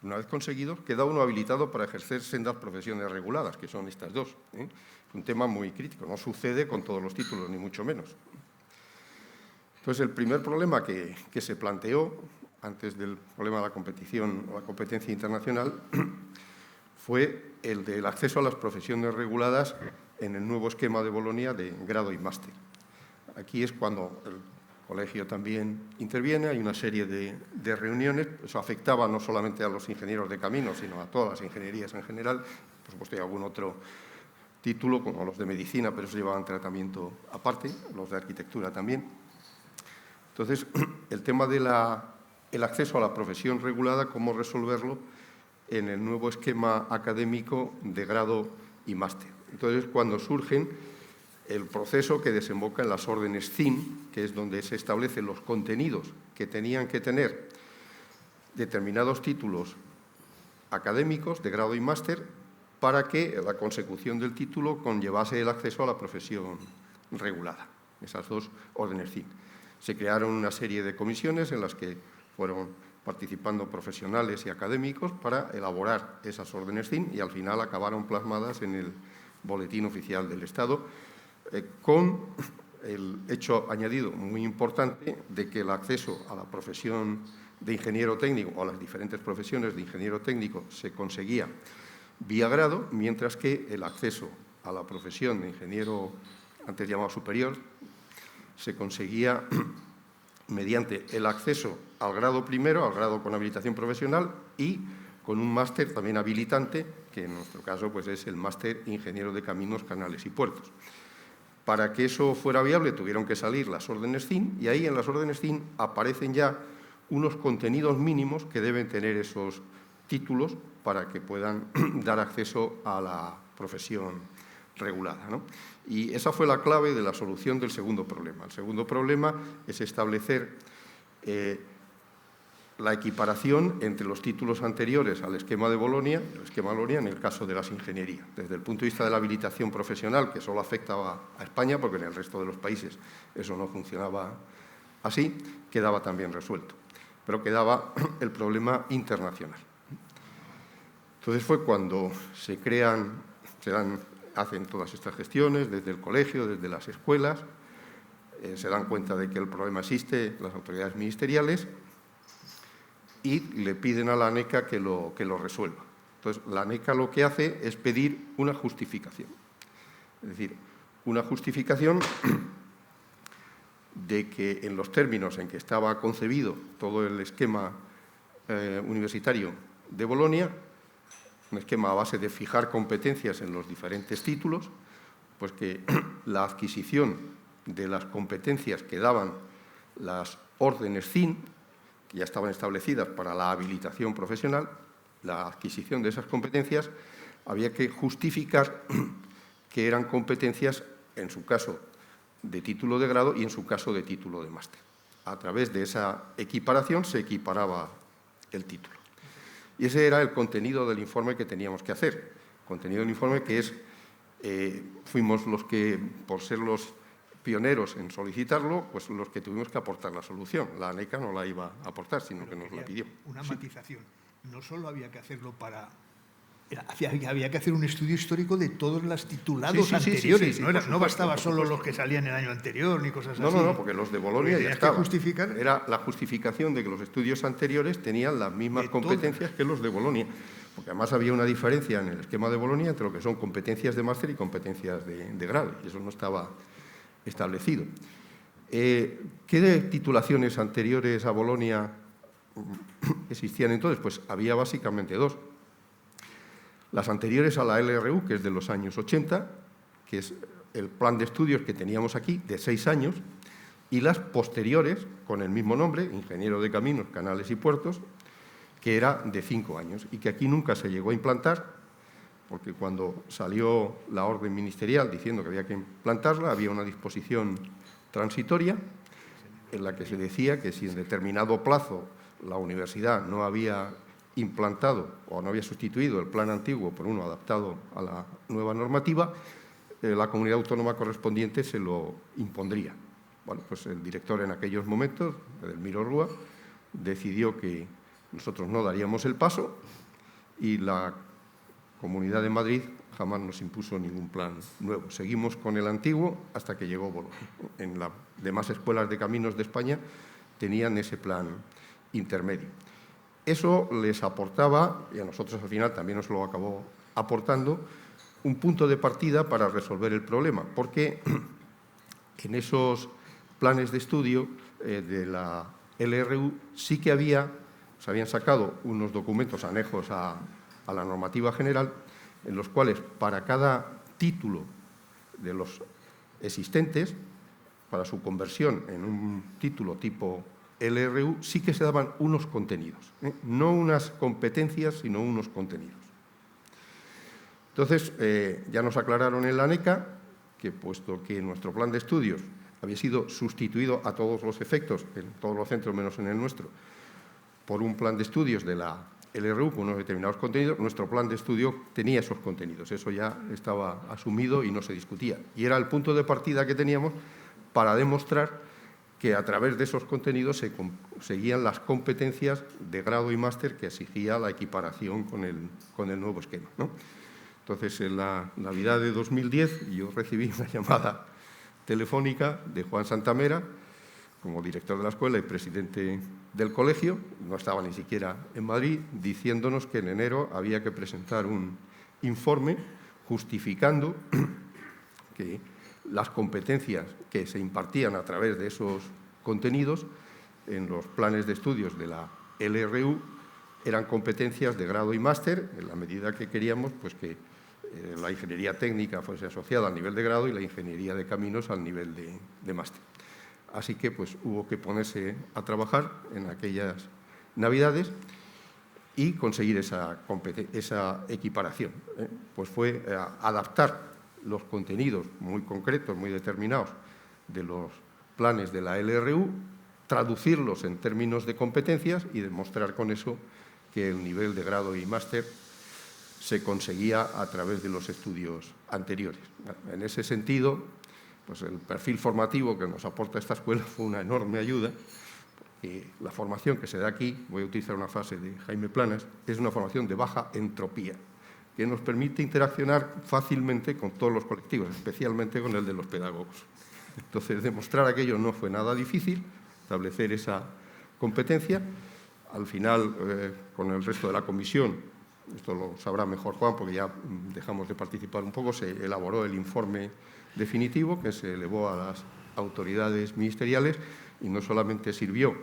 Una vez conseguidos, queda uno habilitado para ejercer sendas profesiones reguladas, que son estas 2. Es un tema muy crítico, no sucede con todos los títulos, ni mucho menos. Entonces, el primer problema que se planteó, antes del problema de la competición o la competencia internacional, fue el del acceso a las profesiones reguladas en el nuevo esquema de Bolonia de grado y máster. Aquí es cuando el colegio también interviene, hay una serie de reuniones. Eso afectaba no solamente a los ingenieros de caminos, sino a todas las ingenierías en general. Por supuesto, hay algún otro título, como los de medicina, pero eso llevaban tratamiento aparte, los de arquitectura también. Entonces, el tema del acceso a la profesión regulada, cómo resolverlo en el nuevo esquema académico de grado y máster. Entonces, cuando surgen el proceso que desemboca en las órdenes CIN, que es donde se establecen los contenidos que tenían que tener determinados títulos académicos de grado y máster para que la consecución del título conllevase el acceso a la profesión regulada. Esas 2 órdenes CIN. Se crearon una serie de comisiones en las que fueron participando profesionales y académicos para elaborar esas órdenes CIN y al final acabaron plasmadas en el Boletín Oficial del Estado, con el hecho añadido muy importante de que el acceso a la profesión de ingeniero técnico o las diferentes profesiones de ingeniero técnico se conseguía vía grado, mientras que el acceso a la profesión de ingeniero, antes llamado superior, se conseguía mediante el acceso al grado primero, al grado con habilitación profesional y con un máster también habilitante, que en nuestro caso pues, es el máster ingeniero de caminos, canales y puertos. Para que eso fuera viable tuvieron que salir las órdenes CIN y ahí en las órdenes CIN aparecen ya unos contenidos mínimos que deben tener esos títulos para que puedan dar acceso a la profesión regulada, ¿no? Y esa fue la clave de la solución del segundo problema. El segundo problema es establecer la equiparación entre los títulos anteriores al esquema de Bolonia, el esquema de Bolonia en el caso de las ingenierías. Desde el punto de vista de la habilitación profesional, que solo afectaba a España, porque en el resto de los países eso no funcionaba así, quedaba también resuelto. Pero quedaba el problema internacional. Entonces fue cuando se hacen todas estas gestiones desde el colegio, desde las escuelas, se dan cuenta de que el problema existe, las autoridades ministeriales, y le piden a la ANECA que lo resuelva. Entonces, la ANECA lo que hace es pedir una justificación. Es decir, una justificación de que en los términos en que estaba concebido todo el esquema universitario de Bolonia, un esquema a base de fijar competencias en los diferentes títulos, pues que la adquisición de las competencias que daban las órdenes CIN, que ya estaban establecidas para la habilitación profesional, la adquisición de esas competencias, había que justificar que eran competencias, en su caso, de título de grado y en su caso de título de máster. A través de esa equiparación se equiparaba el título. Y ese era el contenido del informe que teníamos que hacer. Contenido del informe que es, fuimos los que, por ser los pioneros en solicitarlo, pues los que tuvimos que aportar la solución. La ANECA no la iba a aportar, sino que nos la pidió. Una matización. No solo había que hacerlo para... Había que hacer un estudio histórico de todos los titulados anteriores. No bastaba solo los que salían el año anterior ni cosas así. No, porque los de Bolonia ya estaban. Justificar. Era la justificación de que los estudios anteriores tenían las mismas competencias que los de Bolonia. Porque además había una diferencia en el esquema de Bolonia entre lo que son competencias de máster y competencias de grado. Y eso no estaba establecido. ¿Qué titulaciones anteriores a Bolonia existían entonces? Pues había básicamente dos. Las anteriores a la LRU, que es de los años 80, que es el plan de estudios que teníamos aquí, de 6 años, y las posteriores, con el mismo nombre, Ingeniero de Caminos, Canales y Puertos, que era de 5 años y que aquí nunca se llegó a implantar, porque cuando salió la orden ministerial diciendo que había que implantarla, había una disposición transitoria en la que se decía que si en determinado plazo la universidad no había implantado o no había sustituido el plan antiguo por uno adaptado a la nueva normativa, la comunidad autónoma correspondiente se lo impondría. Bueno, pues el director en aquellos momentos, Edelmiro Rúa, decidió que nosotros no daríamos el paso y la Comunidad de Madrid jamás nos impuso ningún plan nuevo. Seguimos con el antiguo hasta que llegó Bolonia. En las demás escuelas de caminos de España tenían ese plan intermedio. Eso les aportaba, y a nosotros al final también nos lo acabó aportando, un punto de partida para resolver el problema, porque en esos planes de estudio de la LRU sí que se habían sacado unos documentos anejos a la normativa general, en los cuales para cada título de los existentes, para su conversión en un título tipo LRU, sí que se daban unos contenidos, no unas competencias, sino unos contenidos. Entonces, ya nos aclararon en la ANECA que, puesto que nuestro plan de estudios había sido sustituido a todos los efectos, en todos los centros menos en el nuestro, por un plan de estudios de la LRU con unos determinados contenidos, nuestro plan de estudio tenía esos contenidos. Eso ya estaba asumido y no se discutía. Y era el punto de partida que teníamos para demostrar que a través de esos contenidos se conseguían las competencias de grado y máster que exigía la equiparación con el nuevo esquema, ¿no? Entonces, en la Navidad de 2010, yo recibí una llamada telefónica de Juan Santamera como director de la escuela y presidente del colegio, no estaba ni siquiera en Madrid, diciéndonos que en enero había que presentar un informe justificando que las competencias que se impartían a través de esos contenidos en los planes de estudios de la LRU eran competencias de grado y máster, en la medida que queríamos pues, que la ingeniería técnica fuese asociada al nivel de grado y la ingeniería de caminos al nivel de máster. Así que pues, hubo que ponerse a trabajar en aquellas Navidades y conseguir esa equiparación. Pues fue adaptar los contenidos muy concretos, muy determinados de los planes de la LRU, traducirlos en términos de competencias y demostrar con eso que el nivel de grado y máster se conseguía a través de los estudios anteriores. En ese sentido, pues el perfil formativo que nos aporta esta escuela fue una enorme ayuda, porque la formación que se da aquí, voy a utilizar una frase de Jaime Planas, es una formación de baja entropía, que nos permite interaccionar fácilmente con todos los colectivos, especialmente con el de los pedagogos. Entonces, demostrar aquello no fue nada difícil, establecer esa competencia. Al final, con el resto de la comisión, esto lo sabrá mejor Juan, porque ya dejamos de participar un poco, se elaboró el informe definitivo que se elevó a las autoridades ministeriales y no solamente sirvió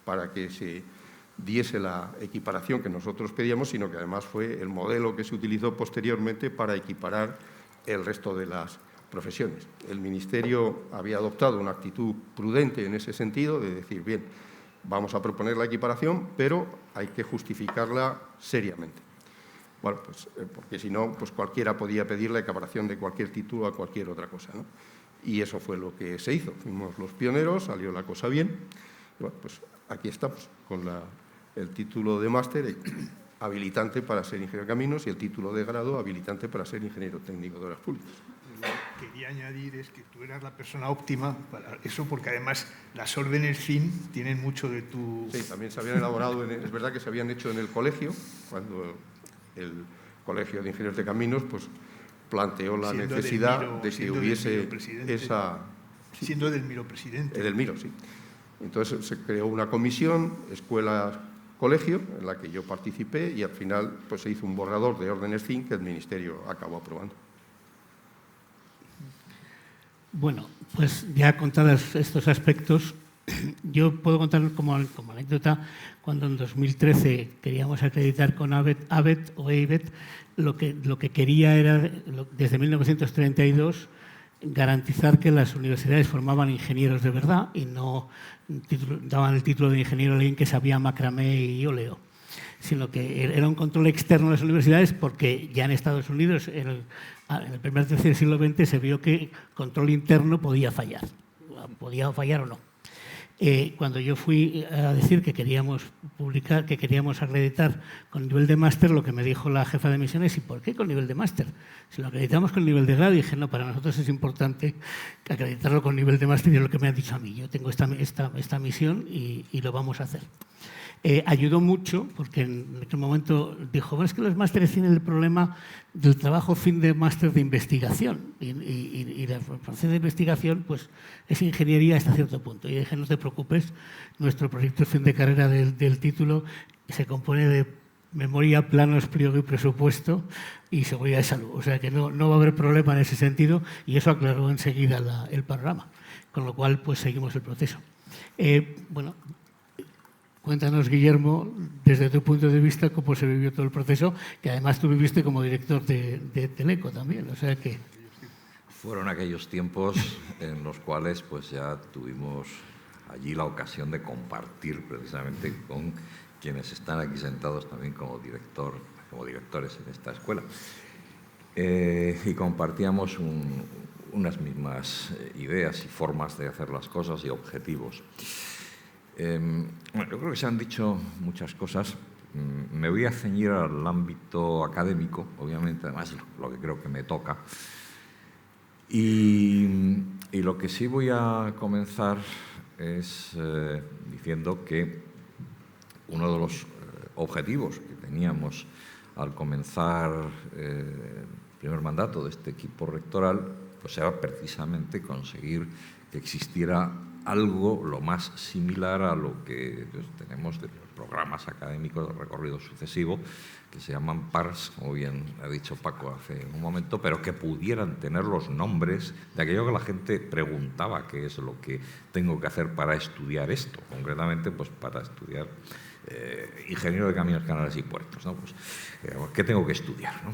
para que se diese la equiparación que nosotros pedíamos, sino que además fue el modelo que se utilizó posteriormente para equiparar el resto de las profesiones. El Ministerio había adoptado una actitud prudente en ese sentido, de decir, bien, vamos a proponer la equiparación, pero hay que justificarla seriamente. Bueno, pues porque si no, pues cualquiera podía pedir la equiparación de cualquier título a cualquier otra cosa, ¿no? Y eso fue lo que se hizo. Fuimos los pioneros, salió la cosa bien. Y bueno, pues aquí estamos con el título de máster habilitante para ser ingeniero de caminos y el título de grado habilitante para ser ingeniero técnico de obras públicas. Lo que quería añadir es que tú eras la persona óptima para eso, porque además las órdenes FIN tienen mucho de tu... Sí, también se habían elaborado, es verdad que se habían hecho en el colegio, cuando el Colegio de Ingenieros de Caminos pues, planteó la necesidad de que hubiese esa... Siendo Edelmiro presidente. Edelmiro, sí. Entonces se creó una comisión, escuela-colegio, en la que yo participé y al final pues, se hizo un borrador de órdenes FIN que el Ministerio acabó aprobando. Bueno, pues ya contados estos aspectos, yo puedo contar como anécdota cuando en 2013 queríamos acreditar con ABET o EIBET, lo que quería era, desde 1932, garantizar que las universidades formaban ingenieros de verdad y no daban el título de ingeniero a alguien que sabía macramé y óleo, sino que era un control externo de las universidades, porque ya en Estados Unidos, en el primer tercio del siglo XX, se vio que control interno podía fallar o no. Cuando yo fui a decir que queríamos publicar, que queríamos acreditar con nivel de máster, lo que me dijo la jefa de misiones, ¿y por qué con nivel de máster? Si lo acreditamos con nivel de grado, dije, no, para nosotros es importante acreditarlo con nivel de máster, y es lo que me ha dicho a mí. Yo tengo esta misión y lo vamos a hacer. Ayudó mucho, porque en aquel momento dijo, bueno, es que los másteres tienen el problema del trabajo fin de máster de investigación, y la formación de investigación pues, es ingeniería hasta cierto punto. Y dije, no te preocupes, nuestro proyecto fin de carrera del título se compone de memoria, planos, pliego y presupuesto y seguridad de salud. O sea que no va a haber problema en ese sentido, y eso aclaró enseguida el panorama, con lo cual pues seguimos el proceso. Bueno, cuéntanos, Guillermo, desde tu punto de vista, cómo se vivió todo el proceso, que además tú viviste como director de Teleco también, o sea que... Fueron aquellos tiempos en los cuales pues ya tuvimos allí la ocasión de compartir precisamente con quienes están aquí sentados también como directores en esta escuela. Y compartíamos unas mismas ideas y formas de hacer las cosas y objetivos. Bueno, yo creo que se han dicho muchas cosas. Me voy a ceñir al ámbito académico, obviamente, además lo que creo que me toca. Y lo que sí voy a comenzar es diciendo que uno de los objetivos que teníamos al comenzar el primer mandato de este equipo rectoral pues era precisamente conseguir que existiera algo lo más similar a lo que tenemos de los programas académicos de recorrido sucesivo, que se llaman PARS, como bien ha dicho Paco hace un momento, pero que pudieran tener los nombres de aquello que la gente preguntaba, qué es lo que tengo que hacer para estudiar esto, concretamente pues para estudiar ingeniero de caminos, canales y puertos, ¿no? Pues, ¿qué tengo que estudiar, ¿no?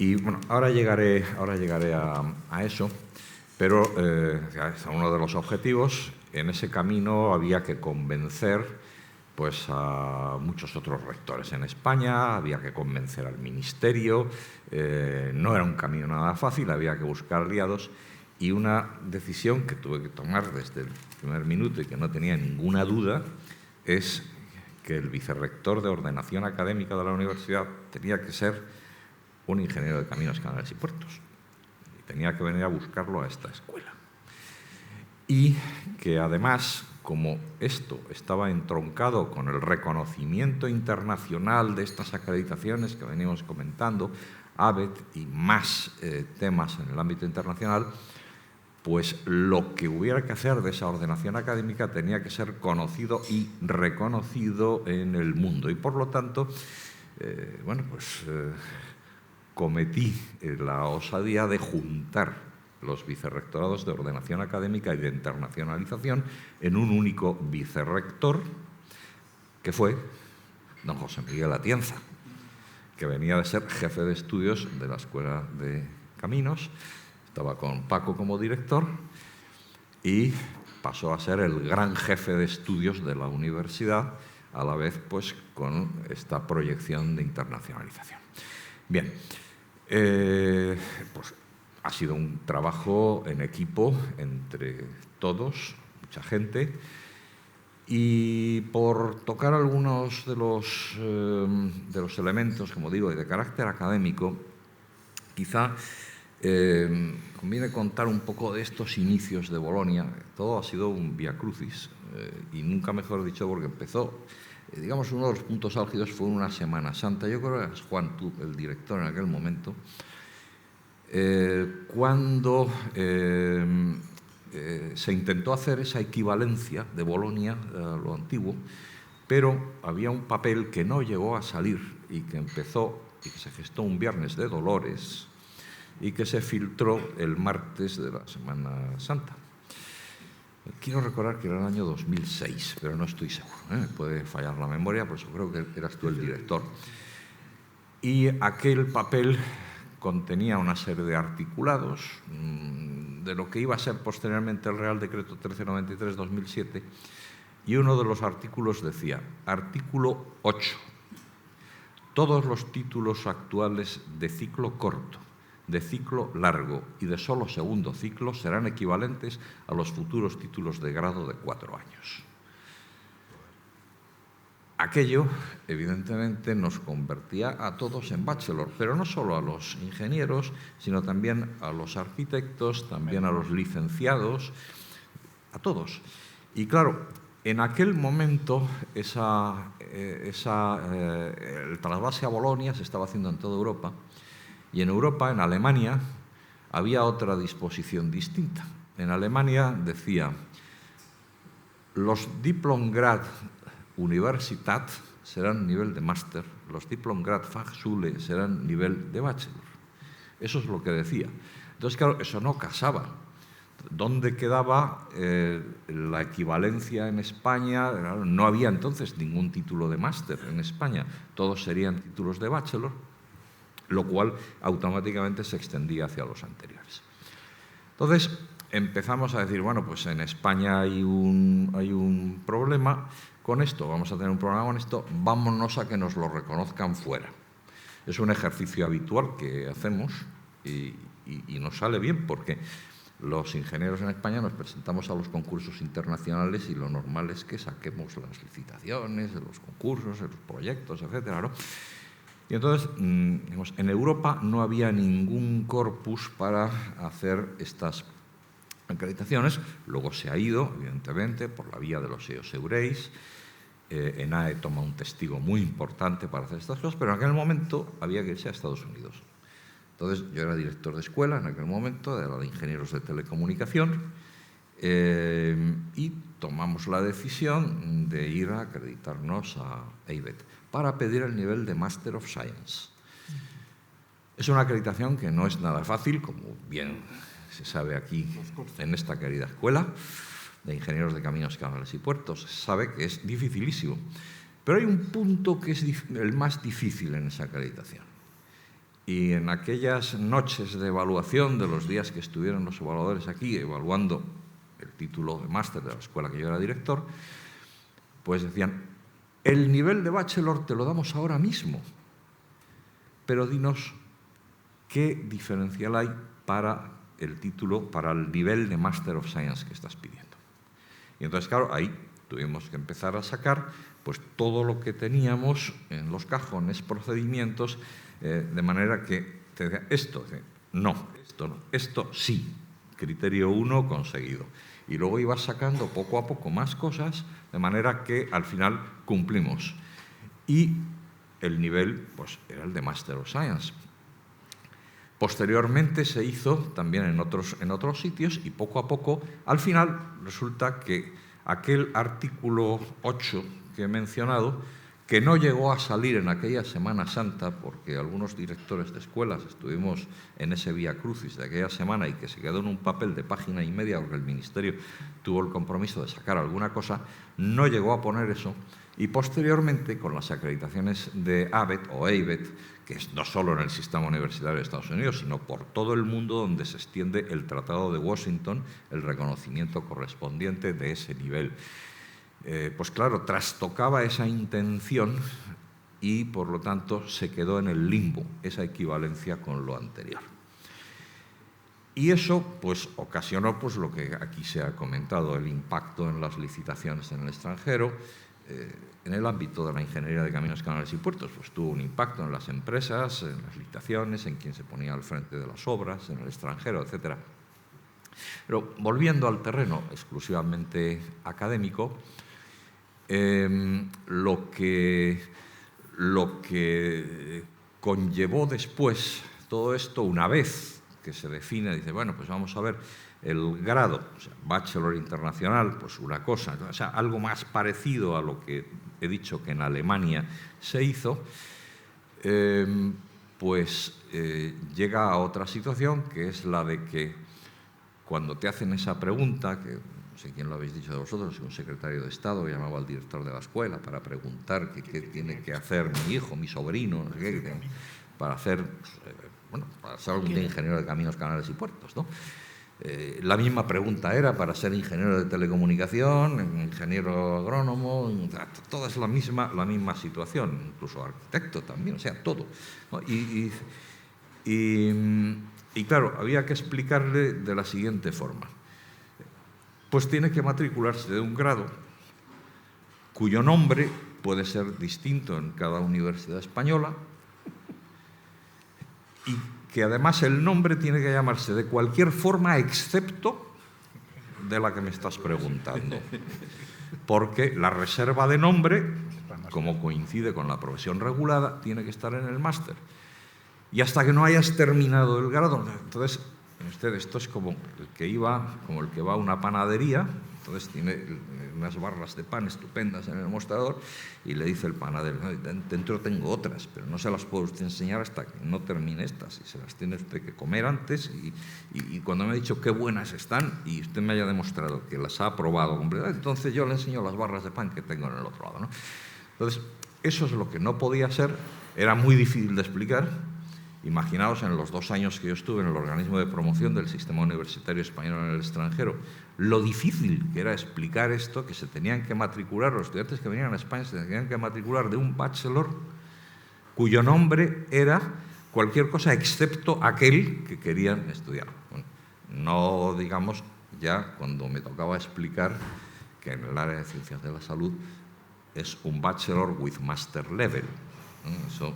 Y bueno, ahora llegaré a eso. Pero es uno de los objetivos. En ese camino había que convencer pues, a muchos otros rectores en España, había que convencer al ministerio, no era un camino nada fácil, había que buscar aliados, y una decisión que tuve que tomar desde el primer minuto y que no tenía ninguna duda es que el vicerrector de ordenación académica de la universidad tenía que ser un ingeniero de caminos, canales y puertos. Tenía que venir a buscarlo a esta escuela. Y que además, como esto estaba entroncado con el reconocimiento internacional de estas acreditaciones que venimos comentando, ABET y más temas en el ámbito internacional, pues lo que hubiera que hacer de esa ordenación académica tenía que ser conocido y reconocido en el mundo. Y por lo tanto, cometí la osadía de juntar los vicerrectorados de ordenación académica y de internacionalización en un único vicerrector, que fue don José Miguel Atienza, que venía de ser jefe de estudios de la Escuela de Caminos, estaba con Paco como director y pasó a ser el gran jefe de estudios de la universidad, a la vez pues con esta proyección de internacionalización. Bien, pues ha sido un trabajo en equipo entre todos, mucha gente, y por tocar algunos de los elementos, como digo, de carácter académico, quizá conviene contar un poco de estos inicios de Bolonia. Todo ha sido un vía crucis, y nunca mejor dicho, porque empezó, digamos, uno de los puntos álgidos fue una Semana Santa. Yo creo que era Juan Tú, el director en aquel momento, cuando se intentó hacer esa equivalencia de Bolonia a lo antiguo, pero había un papel que no llegó a salir y que empezó y que se gestó un viernes de Dolores y que se filtró el martes de la Semana Santa. Quiero recordar que era el año 2006, pero no estoy seguro, me puede fallar la memoria, por eso creo que eras tú el director. Y aquel papel contenía una serie de articulados de lo que iba a ser posteriormente el Real Decreto 1393-2007, y uno de los artículos decía, artículo 8, todos los títulos actuales de ciclo corto, de ciclo largo y de solo segundo ciclo serán equivalentes a los futuros títulos de grado de 4 años. Aquello, evidentemente, nos convertía a todos en bachelor, pero no solo a los ingenieros, sino también a los arquitectos, también a los licenciados, a todos. Y claro, en aquel momento el trasvase a Bolonia se estaba haciendo en toda Europa, y en Europa, en Alemania, había otra disposición distinta. En Alemania decía, los Diplom-Grad Universitat serán nivel de máster, los Diplom-Grad Fachschule serán nivel de bachelor. Eso es lo que decía. Entonces, claro, eso no casaba. ¿Dónde quedaba la equivalencia en España? No había entonces ningún título de máster en España, todos serían títulos de bachelor, lo cual automáticamente se extendía hacia los anteriores. Entonces, empezamos a decir, bueno, pues en España hay un problema con esto, vamos a tener un problema con esto, vámonos a que nos lo reconozcan fuera. Es un ejercicio habitual que hacemos y nos sale bien porque los ingenieros en España nos presentamos a los concursos internacionales y lo normal es que saquemos las licitaciones, los concursos, los proyectos, etcétera, ¿no? Y entonces, digamos, en Europa no había ningún corpus para hacer estas acreditaciones. Luego se ha ido, evidentemente, por la vía de los EOS-Eureis. ENAE toma un testigo muy importante para hacer estas cosas, pero en aquel momento había que irse a Estados Unidos. Entonces, yo era director de escuela en aquel momento, era de ingenieros de telecomunicación, y tomamos la decisión de ir a acreditarnos a EIBET para pedir el nivel de Master of Science. Es una acreditación que no es nada fácil, como bien se sabe aquí en esta querida escuela de ingenieros de caminos, canales y puertos, se sabe que es dificilísimo. Pero hay un punto que es el más difícil en esa acreditación. Y en aquellas noches de evaluación, de los días que estuvieron los evaluadores aquí evaluando el título de máster de la escuela que yo era director, pues decían, el nivel de bachelor te lo damos ahora mismo, pero dinos qué diferencial hay para el título, para el nivel de Master of Science que estás pidiendo. Y entonces, claro, ahí tuvimos que empezar a sacar pues todo lo que teníamos en los cajones, procedimientos, de manera que te decía, esto no, esto sí, criterio 1 conseguido. Y luego ibas sacando poco a poco más cosas, de manera que al final cumplimos. Y el nivel pues, era el de Master of Science. Posteriormente se hizo también en otros sitios y poco a poco, al final resulta que aquel artículo 8 que he mencionado, que no llegó a salir en aquella Semana Santa, porque algunos directores de escuelas estuvimos en ese Vía Crucis de aquella semana y que se quedó en un papel de página y media porque el Ministerio tuvo el compromiso de sacar alguna cosa, no llegó a poner eso. Y posteriormente, con las acreditaciones de ABET o EIBET, que es no solo en el sistema universitario de Estados Unidos, sino por todo el mundo donde se extiende el Tratado de Washington, el reconocimiento correspondiente de ese nivel. Pues claro, trastocaba esa intención y, por lo tanto, se quedó en el limbo, esa equivalencia con lo anterior. Y eso pues, ocasionó pues, lo que aquí se ha comentado, el impacto en las licitaciones en el extranjero. En el ámbito de la ingeniería de caminos, canales y puertos, pues tuvo un impacto en las empresas, en las licitaciones, en quien se ponía al frente de las obras, en el extranjero, etc. Pero volviendo al terreno exclusivamente académico, lo que conllevó después todo esto, una vez que se define, dice, bueno, pues vamos a ver el grado, o sea, bachelor internacional, pues una cosa, o sea, algo más parecido a lo que he dicho que en Alemania se hizo, llega a otra situación, que es la de que cuando te hacen esa pregunta, que no sé quién lo habéis dicho de vosotros, un secretario de Estado llamaba al director de la escuela para preguntar qué tiene que hacer mi hijo, mi sobrino, no sé qué, para hacer, para ser algún día ingeniero de caminos, canales y puertos, ¿no? La misma pregunta era para ser ingeniero de telecomunicación, ingeniero agrónomo, toda es la misma situación, incluso arquitecto también, o sea, todo, ¿no? Y claro, había que explicarle de la siguiente forma. Pues tiene que matricularse de un grado cuyo nombre puede ser distinto en cada universidad española y que además el nombre tiene que llamarse de cualquier forma excepto de la que me estás preguntando. Porque la reserva de nombre, como coincide con la profesión regulada, tiene que estar en el máster. Y hasta que no hayas terminado el grado, entonces, esto es como el que va a una panadería, entonces tiene unas barras de pan estupendas en el mostrador y le dice el panadero, dentro tengo otras, pero no se las puedo usted enseñar hasta que no termine estas, y se las tiene usted que comer antes, y cuando me ha dicho qué buenas están y usted me haya demostrado que las ha probado completamente, entonces yo le enseño las barras de pan que tengo en el otro lado, ¿no? Entonces, eso es lo que no podía ser, era muy difícil de explicar. Imaginaos en los 2 años que yo estuve en el organismo de promoción del sistema universitario español en el extranjero, lo difícil que era explicar esto, que se tenían que matricular, los estudiantes que venían a España se tenían que matricular de un bachelor cuyo nombre era cualquier cosa excepto aquel que querían estudiar. Bueno, no digamos ya cuando me tocaba explicar que en el área de ciencias de la salud es un bachelor with master level. Eso,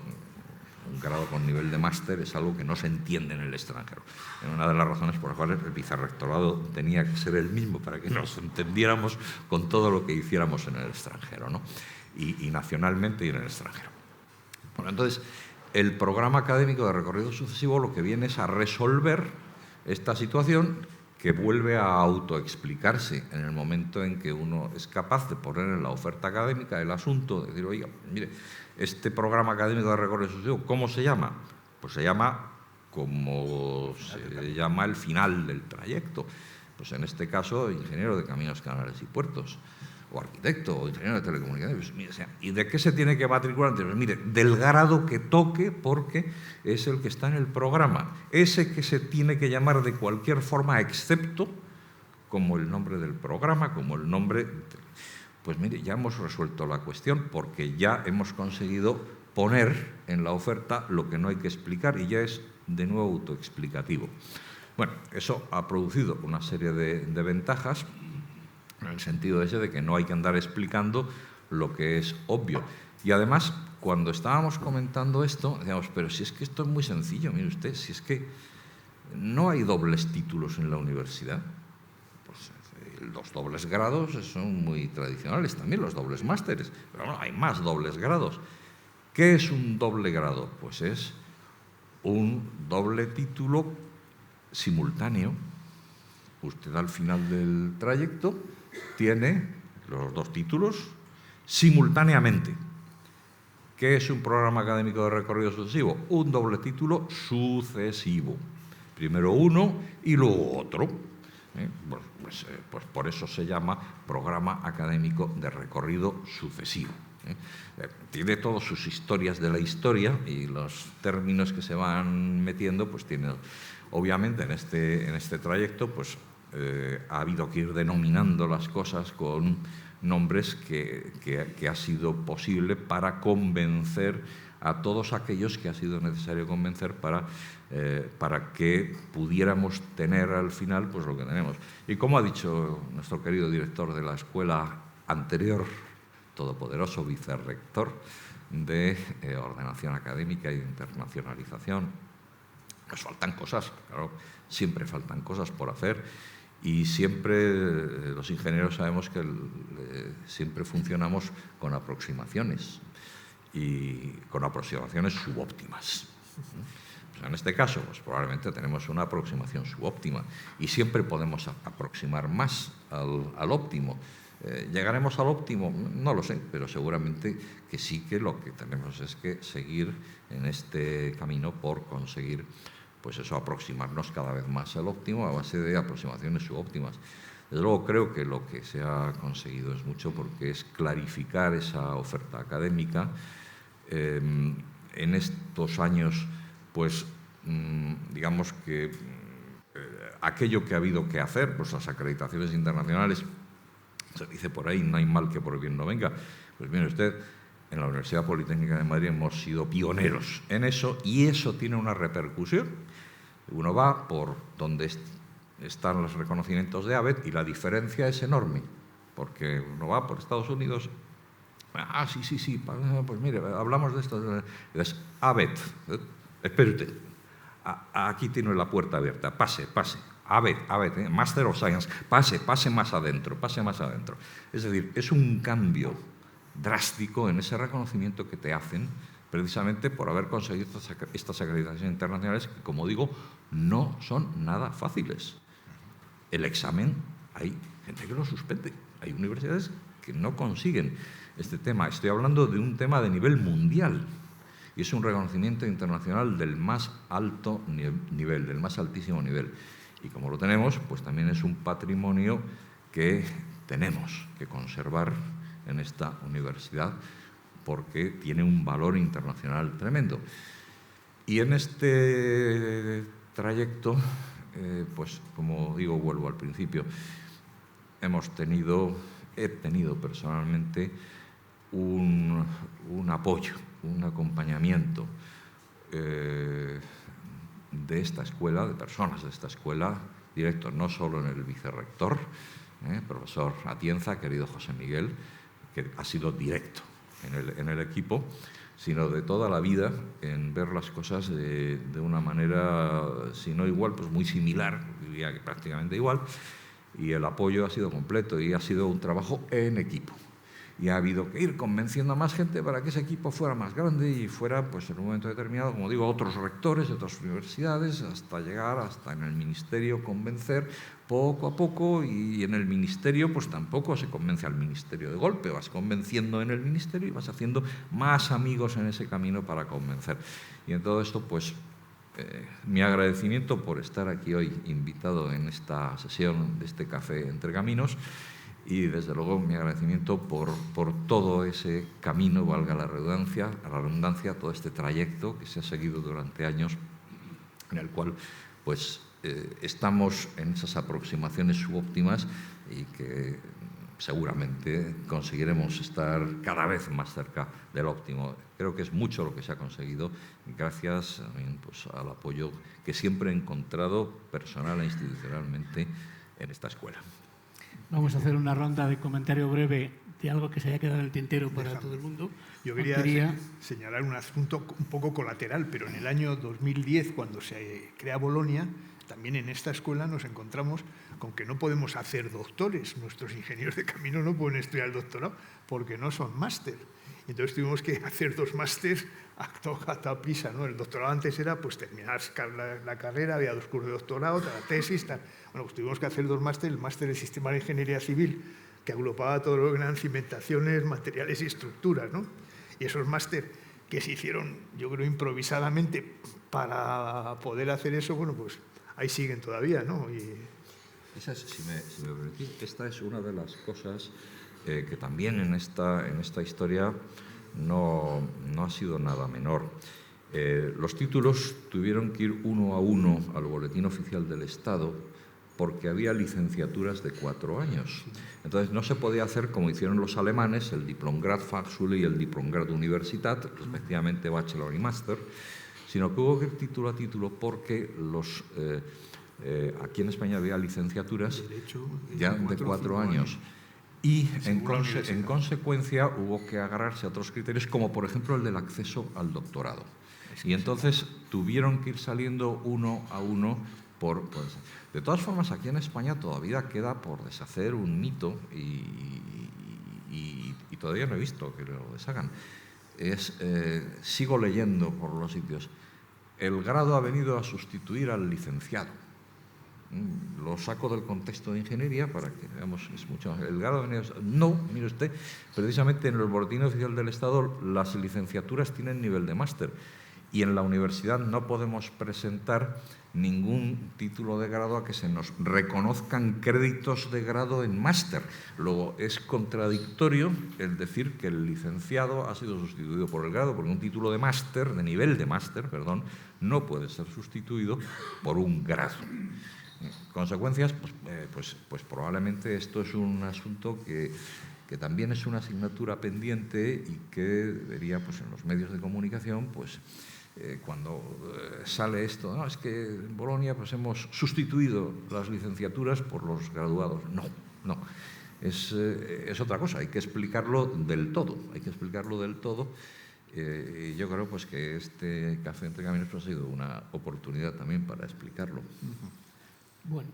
un grado con nivel de máster es algo que no se entiende en el extranjero. Es una de las razones por las cuales el vicerrectorado tenía que ser el mismo para que nos entendiéramos con todo lo que hiciéramos en el extranjero, ¿no? Y nacionalmente y en el extranjero. Bueno, entonces, el programa académico de recorrido sucesivo lo que viene es a resolver esta situación que vuelve a autoexplicarse en el momento en que uno es capaz de poner en la oferta académica el asunto, de decir, oiga, mire, este programa académico de recorrido sucesivo, ¿cómo se llama? Pues se llama como se llama el final del trayecto. Pues en este caso, ingeniero de caminos, canales y puertos, o arquitecto, o ingeniero de telecomunicaciones. Pues, mire, o sea, ¿y de qué se tiene que matricular? Pues, mire, del grado que toque, porque es el que está en el programa. Ese que se tiene que llamar de cualquier forma, excepto como el nombre del programa, como el nombre... Pues mire, ya hemos resuelto la cuestión, porque ya hemos conseguido poner en la oferta lo que no hay que explicar y ya es de nuevo autoexplicativo. Bueno, eso ha producido una serie de ventajas, en el sentido ese de que no hay que andar explicando lo que es obvio. Y además, cuando estábamos comentando esto, decíamos, pero si es que esto es muy sencillo, mire usted, si es que no hay dobles títulos en la universidad. Pues los dobles grados son muy tradicionales, también los dobles másteres, pero no, hay más dobles grados. ¿Qué es un doble grado? Pues es un doble título simultáneo. Usted al final del trayecto tiene los dos títulos simultáneamente. ¿Qué es un programa académico de recorrido sucesivo? Un doble título sucesivo. Primero uno y luego otro. Pues por eso se llama programa académico de recorrido sucesivo. Tiene todas sus historias de la historia y los términos que se van metiendo, pues tiene, obviamente en este trayecto, pues ha habido que ir denominando las cosas con nombres que ha sido posible para convencer a todos aquellos que ha sido necesario convencer para que pudiéramos tener al final pues lo que tenemos. Y como ha dicho nuestro querido director de la escuela anterior, todopoderoso vicerrector de ordenación académica y de internacionalización, nos faltan cosas, claro, siempre faltan cosas por hacer y siempre los ingenieros sabemos que siempre funcionamos con aproximaciones y con aproximaciones subóptimas. Pues en este caso, pues probablemente tenemos una aproximación subóptima y siempre podemos aproximar más al óptimo. ¿Llegaremos al óptimo? No lo sé, pero seguramente que sí, que lo que tenemos es que seguir en este camino por conseguir, pues eso, aproximarnos cada vez más al óptimo a base de aproximaciones subóptimas. Desde luego creo que lo que se ha conseguido es mucho, porque es clarificar esa oferta académica. En estos años, pues digamos que aquello que ha habido que hacer, pues las acreditaciones internacionales, se dice por ahí, no hay mal que por bien no venga. Pues mire usted, en la Universidad Politécnica de Madrid hemos sido pioneros en eso y eso tiene una repercusión. Uno va por donde están los reconocimientos de ABET y la diferencia es enorme, porque uno va por Estados Unidos. Ah, sí, pues mire, hablamos de esto. ABET, espere usted, aquí tiene la puerta abierta, pase. ABET, Master of Science, pase más adentro. Es decir, es un cambio drástico en ese reconocimiento que te hacen precisamente por haber conseguido estas acreditaciones internacionales que, como digo, no son nada fáciles. El examen, hay gente que lo suspende, hay universidades que no consiguen este tema. Estoy hablando de un tema de nivel mundial y es un reconocimiento internacional del más alto nivel, del más altísimo nivel. Y como lo tenemos, pues también es un patrimonio que tenemos que conservar en esta universidad porque tiene un valor internacional tremendo. Y en este trayecto, pues como digo, vuelvo al principio, he tenido personalmente un apoyo, un acompañamiento de esta escuela, de personas de esta escuela, directo no solo en el vicerrector, profesor Atienza, querido José Miguel, que ha sido directo en el equipo, sino de toda la vida en ver las cosas de una manera, si no igual, pues muy similar, diría que prácticamente igual, y el apoyo ha sido completo y ha sido un trabajo en equipo. y ha habido que ir convenciendo a más gente para que ese equipo fuera más grande y fuera, pues en un momento determinado, como digo, otros rectores de otras universidades, hasta llegar hasta en el ministerio convencer poco a poco, y en el ministerio pues tampoco se convence al ministerio de golpe, vas convenciendo en el ministerio y vas haciendo más amigos en ese camino para convencer. Y en todo esto, pues mi agradecimiento por estar aquí hoy invitado en esta sesión de este Café Entre Caminos, y desde luego mi agradecimiento por todo ese camino, valga la redundancia, todo este trayecto que se ha seguido durante años, en el cual pues estamos en esas aproximaciones subóptimas y que seguramente conseguiremos estar cada vez más cerca del óptimo. Creo que es mucho lo que se ha conseguido gracias también, pues, al apoyo que siempre he encontrado personal e institucionalmente en esta escuela. Vamos a hacer una ronda de comentario breve de algo que se haya quedado en el tintero para todo el mundo. Yo quería señalar un asunto un poco colateral, pero en el año 2010, cuando se crea Bolonia, también en esta escuela nos encontramos con que no podemos hacer doctores. Nuestros ingenieros de camino no pueden estudiar el doctorado porque no son máster. Entonces tuvimos que hacer 2 másters a toda prisa, ¿no? El doctorado antes era pues terminar la carrera, había 2 cursos de doctorado, la tesis, tal. Bueno, pues tuvimos que hacer 2 másteres, el máster de Sistema de Ingeniería Civil, que agrupaba todo lo que eran cimentaciones, materiales y estructuras, ¿no? Y esos másteres que se hicieron, yo creo, improvisadamente para poder hacer eso, bueno, pues ahí siguen todavía, ¿no? Esa es, si me permitís, esta es una de las cosas que también en esta historia no ha sido nada menor. Los títulos tuvieron que ir uno a uno al Boletín Oficial del Estado porque había licenciaturas de 4 años. Entonces no se podía hacer como hicieron los alemanes, el Diplom-Grad-Fachschule y el Diplom-Grad-Universität, respectivamente Bachelor y Máster, sino que hubo que ir título a título porque aquí en España había licenciaturas ya de 4 años. Y en consecuencia hubo que agarrarse a otros criterios, como por ejemplo el del acceso al doctorado. Y entonces tuvieron que ir saliendo uno a uno de todas formas, aquí en España todavía queda por deshacer un mito y todavía no he visto que lo deshagan. Sigo leyendo por los sitios. El grado ha venido a sustituir al licenciado. Lo saco del contexto de ingeniería para que veamos, es mucho. El grado no, mire usted, precisamente en el Boletín Oficial del Estado las licenciaturas tienen nivel de máster y en la universidad no podemos presentar ningún título de grado a que se nos reconozcan créditos de grado en máster. Luego es contradictorio el decir que el licenciado ha sido sustituido por el grado, porque un título de máster, de nivel de máster, perdón, no puede ser sustituido por un grado. Consecuencias, pues probablemente esto es un asunto que también es una asignatura pendiente y que debería, pues en los medios de comunicación, pues cuando sale esto, no, es que en Bolonia pues hemos sustituido las licenciaturas por los graduados. No. Es otra cosa, hay que explicarlo del todo, y yo creo pues que este Café Entre Caminos pues, ha sido una oportunidad también para explicarlo. Bueno.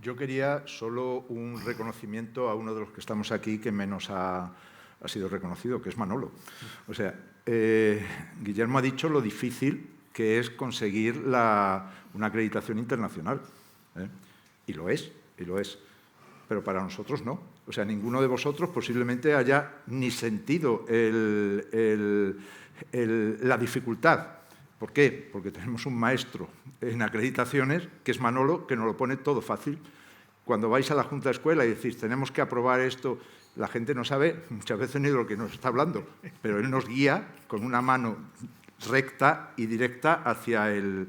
Yo quería solo un reconocimiento a uno de los que estamos aquí que menos ha sido reconocido, que es Manolo. O sea, Guillermo ha dicho lo difícil que es conseguir una acreditación internacional. Y lo es. Pero para nosotros no. O sea, ninguno de vosotros posiblemente haya ni sentido la dificultad. ¿Por qué? Porque tenemos un maestro en acreditaciones, que es Manolo, que nos lo pone todo fácil. Cuando vais a la Junta de Escuela y decís, tenemos que aprobar esto, la gente no sabe muchas veces ni de lo que nos está hablando, pero él nos guía con una mano recta y directa hacia el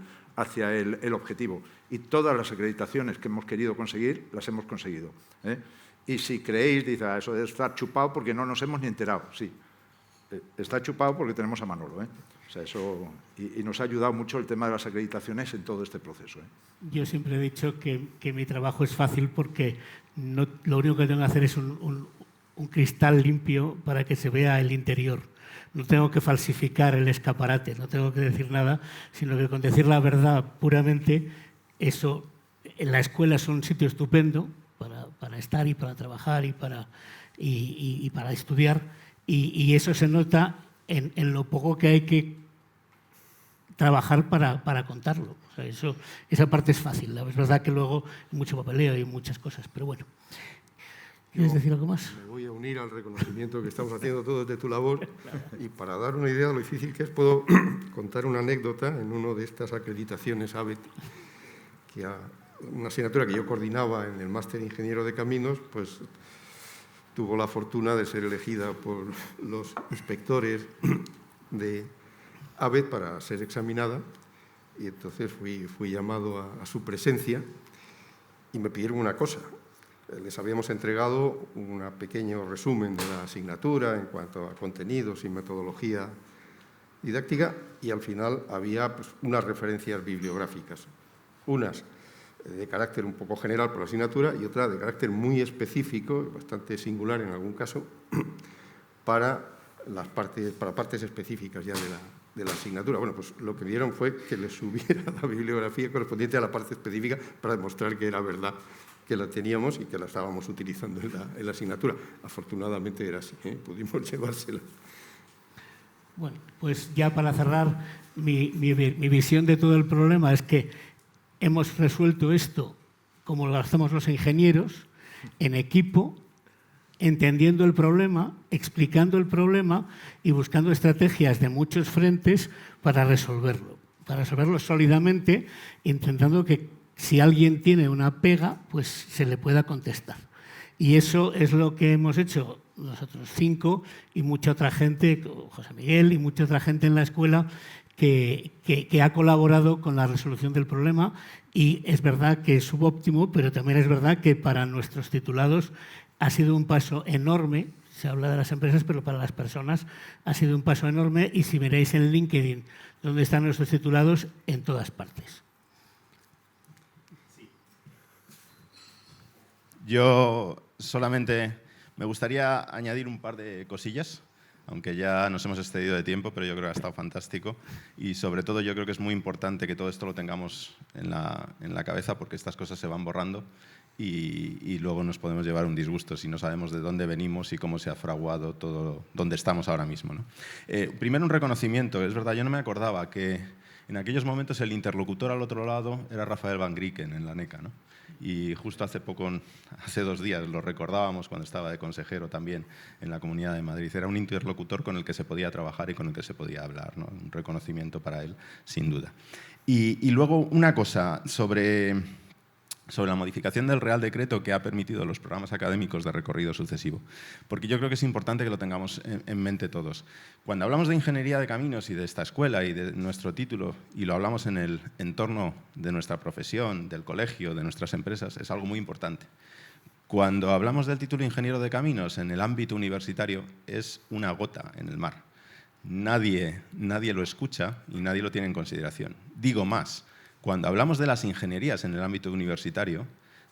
objetivo. Y todas las acreditaciones que hemos querido conseguir, las hemos conseguido. Y si creéis, dice, eso debe estar chupado porque no nos hemos ni enterado. Sí, está chupado porque tenemos a Manolo. O sea, eso, y nos ha ayudado mucho el tema de las acreditaciones en todo este proceso. Yo siempre he dicho que mi trabajo es fácil porque lo único que tengo que hacer es un cristal limpio para que se vea el interior. No tengo que falsificar el escaparate, no tengo que decir nada, sino que con decir la verdad puramente, eso en la escuela es un sitio estupendo para estar y para trabajar y para estudiar, y eso se nota en lo poco que hay que trabajar para contarlo. O sea, esa parte es fácil. Es verdad que luego hay mucho papeleo y muchas cosas, pero bueno. ¿Quieres decir algo más? Me voy a unir al reconocimiento que estamos haciendo todos de tu labor, y para dar una idea de lo difícil que es, puedo contar una anécdota en una de estas acreditaciones ABET, que una asignatura que yo coordinaba en el máster de Ingeniero de Caminos, pues tuvo la fortuna de ser elegida por los inspectores de ABET para ser examinada, y entonces fui llamado a su presencia y me pidieron una cosa. Les habíamos entregado un pequeño resumen de la asignatura en cuanto a contenidos y metodología didáctica, y al final había pues, unas referencias bibliográficas, unas de carácter un poco general por la asignatura y otra de carácter muy específico, bastante singular en algún caso, para partes específicas ya de la asignatura. Bueno, pues lo que dieron fue que les subiera la bibliografía correspondiente a la parte específica para demostrar que era verdad que la teníamos y que la estábamos utilizando en la asignatura. Afortunadamente era así, pudimos llevársela. Bueno, pues ya para cerrar, mi visión de todo el problema es que hemos resuelto esto como lo hacemos los ingenieros, en equipo, entendiendo el problema, explicando el problema y buscando estrategias de muchos frentes para resolverlo sólidamente, intentando que si alguien tiene una pega, pues se le pueda contestar. Y eso es lo que hemos hecho nosotros 5 y mucha otra gente, José Miguel y mucha otra gente en la escuela que ha colaborado con la resolución del problema, y es verdad que es subóptimo, pero también es verdad que para nuestros titulados ha sido un paso enorme. Se habla de las empresas, pero para las personas ha sido un paso enorme, y si miráis en LinkedIn donde están nuestros titulados, en todas partes. Yo solamente me gustaría añadir un par de cosillas, aunque ya nos hemos excedido de tiempo, pero yo creo que ha estado fantástico, y sobre todo yo creo que es muy importante que todo esto lo tengamos en la cabeza, porque estas cosas se van borrando y luego nos podemos llevar un disgusto si no sabemos de dónde venimos y cómo se ha fraguado todo donde estamos ahora mismo, ¿no? Primero, un reconocimiento. Es verdad, yo no me acordaba que en aquellos momentos el interlocutor al otro lado era Rafael Van Grieken en la NECA, ¿no? Y justo hace 2 días, lo recordábamos cuando estaba de consejero también en la Comunidad de Madrid. Era un interlocutor con el que se podía trabajar y con el que se podía hablar, ¿no? Un reconocimiento para él, sin duda. Y luego una cosa sobre la modificación del Real Decreto que ha permitido los programas académicos de recorrido sucesivo, porque yo creo que es importante que lo tengamos en mente todos. Cuando hablamos de ingeniería de caminos y de esta escuela y de nuestro título, y lo hablamos en el entorno de nuestra profesión, del colegio, de nuestras empresas, es algo muy importante. Cuando hablamos del título de ingeniero de caminos en el ámbito universitario, es una gota en el mar. Nadie lo escucha y nadie lo tiene en consideración. Digo más, cuando hablamos de las ingenierías en el ámbito universitario,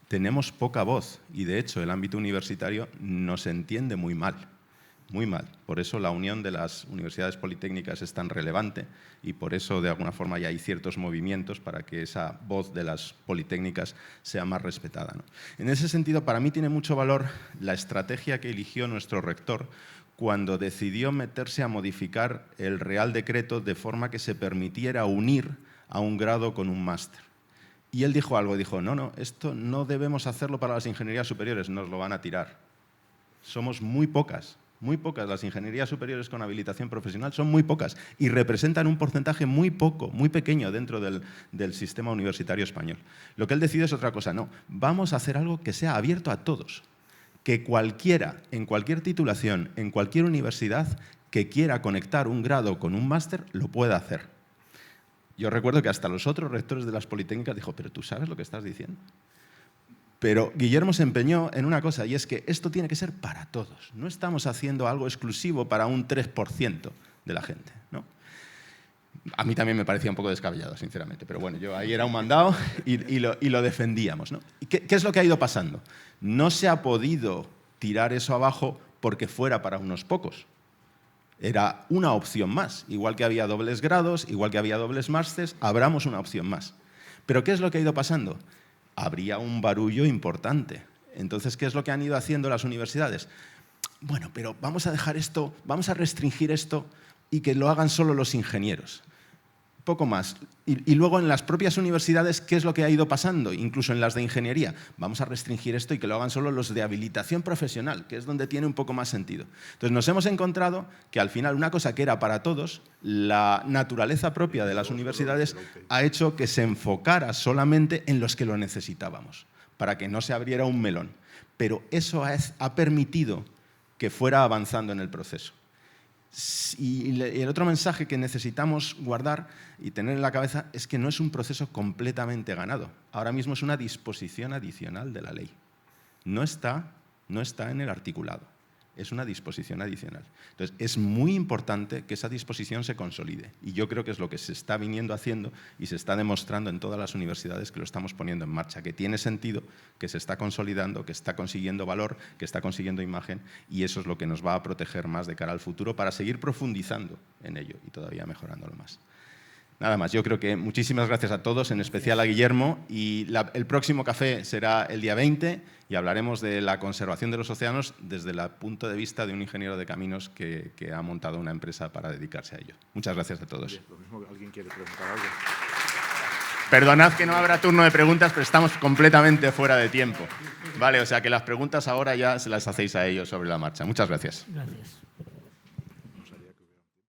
tenemos poca voz, y de hecho el ámbito universitario nos entiende muy mal. Muy mal. Por eso la unión de las universidades politécnicas es tan relevante, y por eso de alguna forma ya hay ciertos movimientos para que esa voz de las politécnicas sea más respetada, ¿no? En ese sentido, para mí tiene mucho valor la estrategia que eligió nuestro rector cuando decidió meterse a modificar el Real Decreto de forma que se permitiera unir a un grado con un máster. Y él dijo algo, dijo, no, esto no debemos hacerlo para las ingenierías superiores, nos lo van a tirar. Somos muy pocas las ingenierías superiores con habilitación profesional, son muy pocas, y representan un porcentaje muy pequeño dentro del sistema universitario español. Lo que él decide es otra cosa, no, vamos a hacer algo que sea abierto a todos, que cualquiera, en cualquier titulación, en cualquier universidad, que quiera conectar un grado con un máster, lo pueda hacer. Yo recuerdo que hasta los otros rectores de las politécnicas dijo, pero ¿tú sabes lo que estás diciendo? Pero Guillermo se empeñó en una cosa, y es que esto tiene que ser para todos. No estamos haciendo algo exclusivo para un 3% de la gente, ¿no? A mí también me parecía un poco descabellado, sinceramente, pero bueno, yo ahí era un mandado y lo defendíamos, ¿no? ¿Y qué es lo que ha ido pasando? No se ha podido tirar eso abajo porque fuera para unos pocos. Era una opción más. Igual que había dobles grados, igual que había dobles másters, abramos una opción más. Pero ¿qué es lo que ha ido pasando? Habría un barullo importante Entonces, ¿qué es lo que han ido haciendo las universidades? Bueno, pero vamos a dejar esto, vamos a restringir esto y que lo hagan solo los ingenieros. Poco más. Y luego en las propias universidades, ¿qué es lo que ha ido pasando? Incluso en las de ingeniería. Vamos a restringir esto y que lo hagan solo los de habilitación profesional, que es donde tiene un poco más sentido. Entonces nos hemos encontrado que al final una cosa que era para todos, la naturaleza propia de las universidades ha hecho que se enfocara solamente en los que lo necesitábamos, para que no se abriera un melón. Pero eso ha permitido que fuera avanzando en el proceso. Y el otro mensaje que necesitamos guardar y tener en la cabeza es que no es un proceso completamente ganado. Ahora mismo es una disposición adicional de la ley. No está en el articulado, es una disposición adicional. Entonces, es muy importante que esa disposición se consolide. Y yo creo que es lo que se está viniendo haciendo y se está demostrando en todas las universidades que lo estamos poniendo en marcha, que tiene sentido, que se está consolidando, que está consiguiendo valor, que está consiguiendo imagen, y eso es lo que nos va a proteger más de cara al futuro para seguir profundizando en ello y todavía mejorándolo más. Nada más, yo creo que muchísimas gracias a todos, en especial a Guillermo, y el próximo café será el día 20 y hablaremos de la conservación de los océanos desde el punto de vista de un ingeniero de caminos que ha montado una empresa para dedicarse a ello. Muchas gracias a todos. Lo mismo, ¿alguien quiere preguntar algo? Perdonad que no habrá turno de preguntas, pero estamos completamente fuera de tiempo. Vale, o sea que las preguntas ahora ya se las hacéis a ellos sobre la marcha. Muchas gracias. Gracias.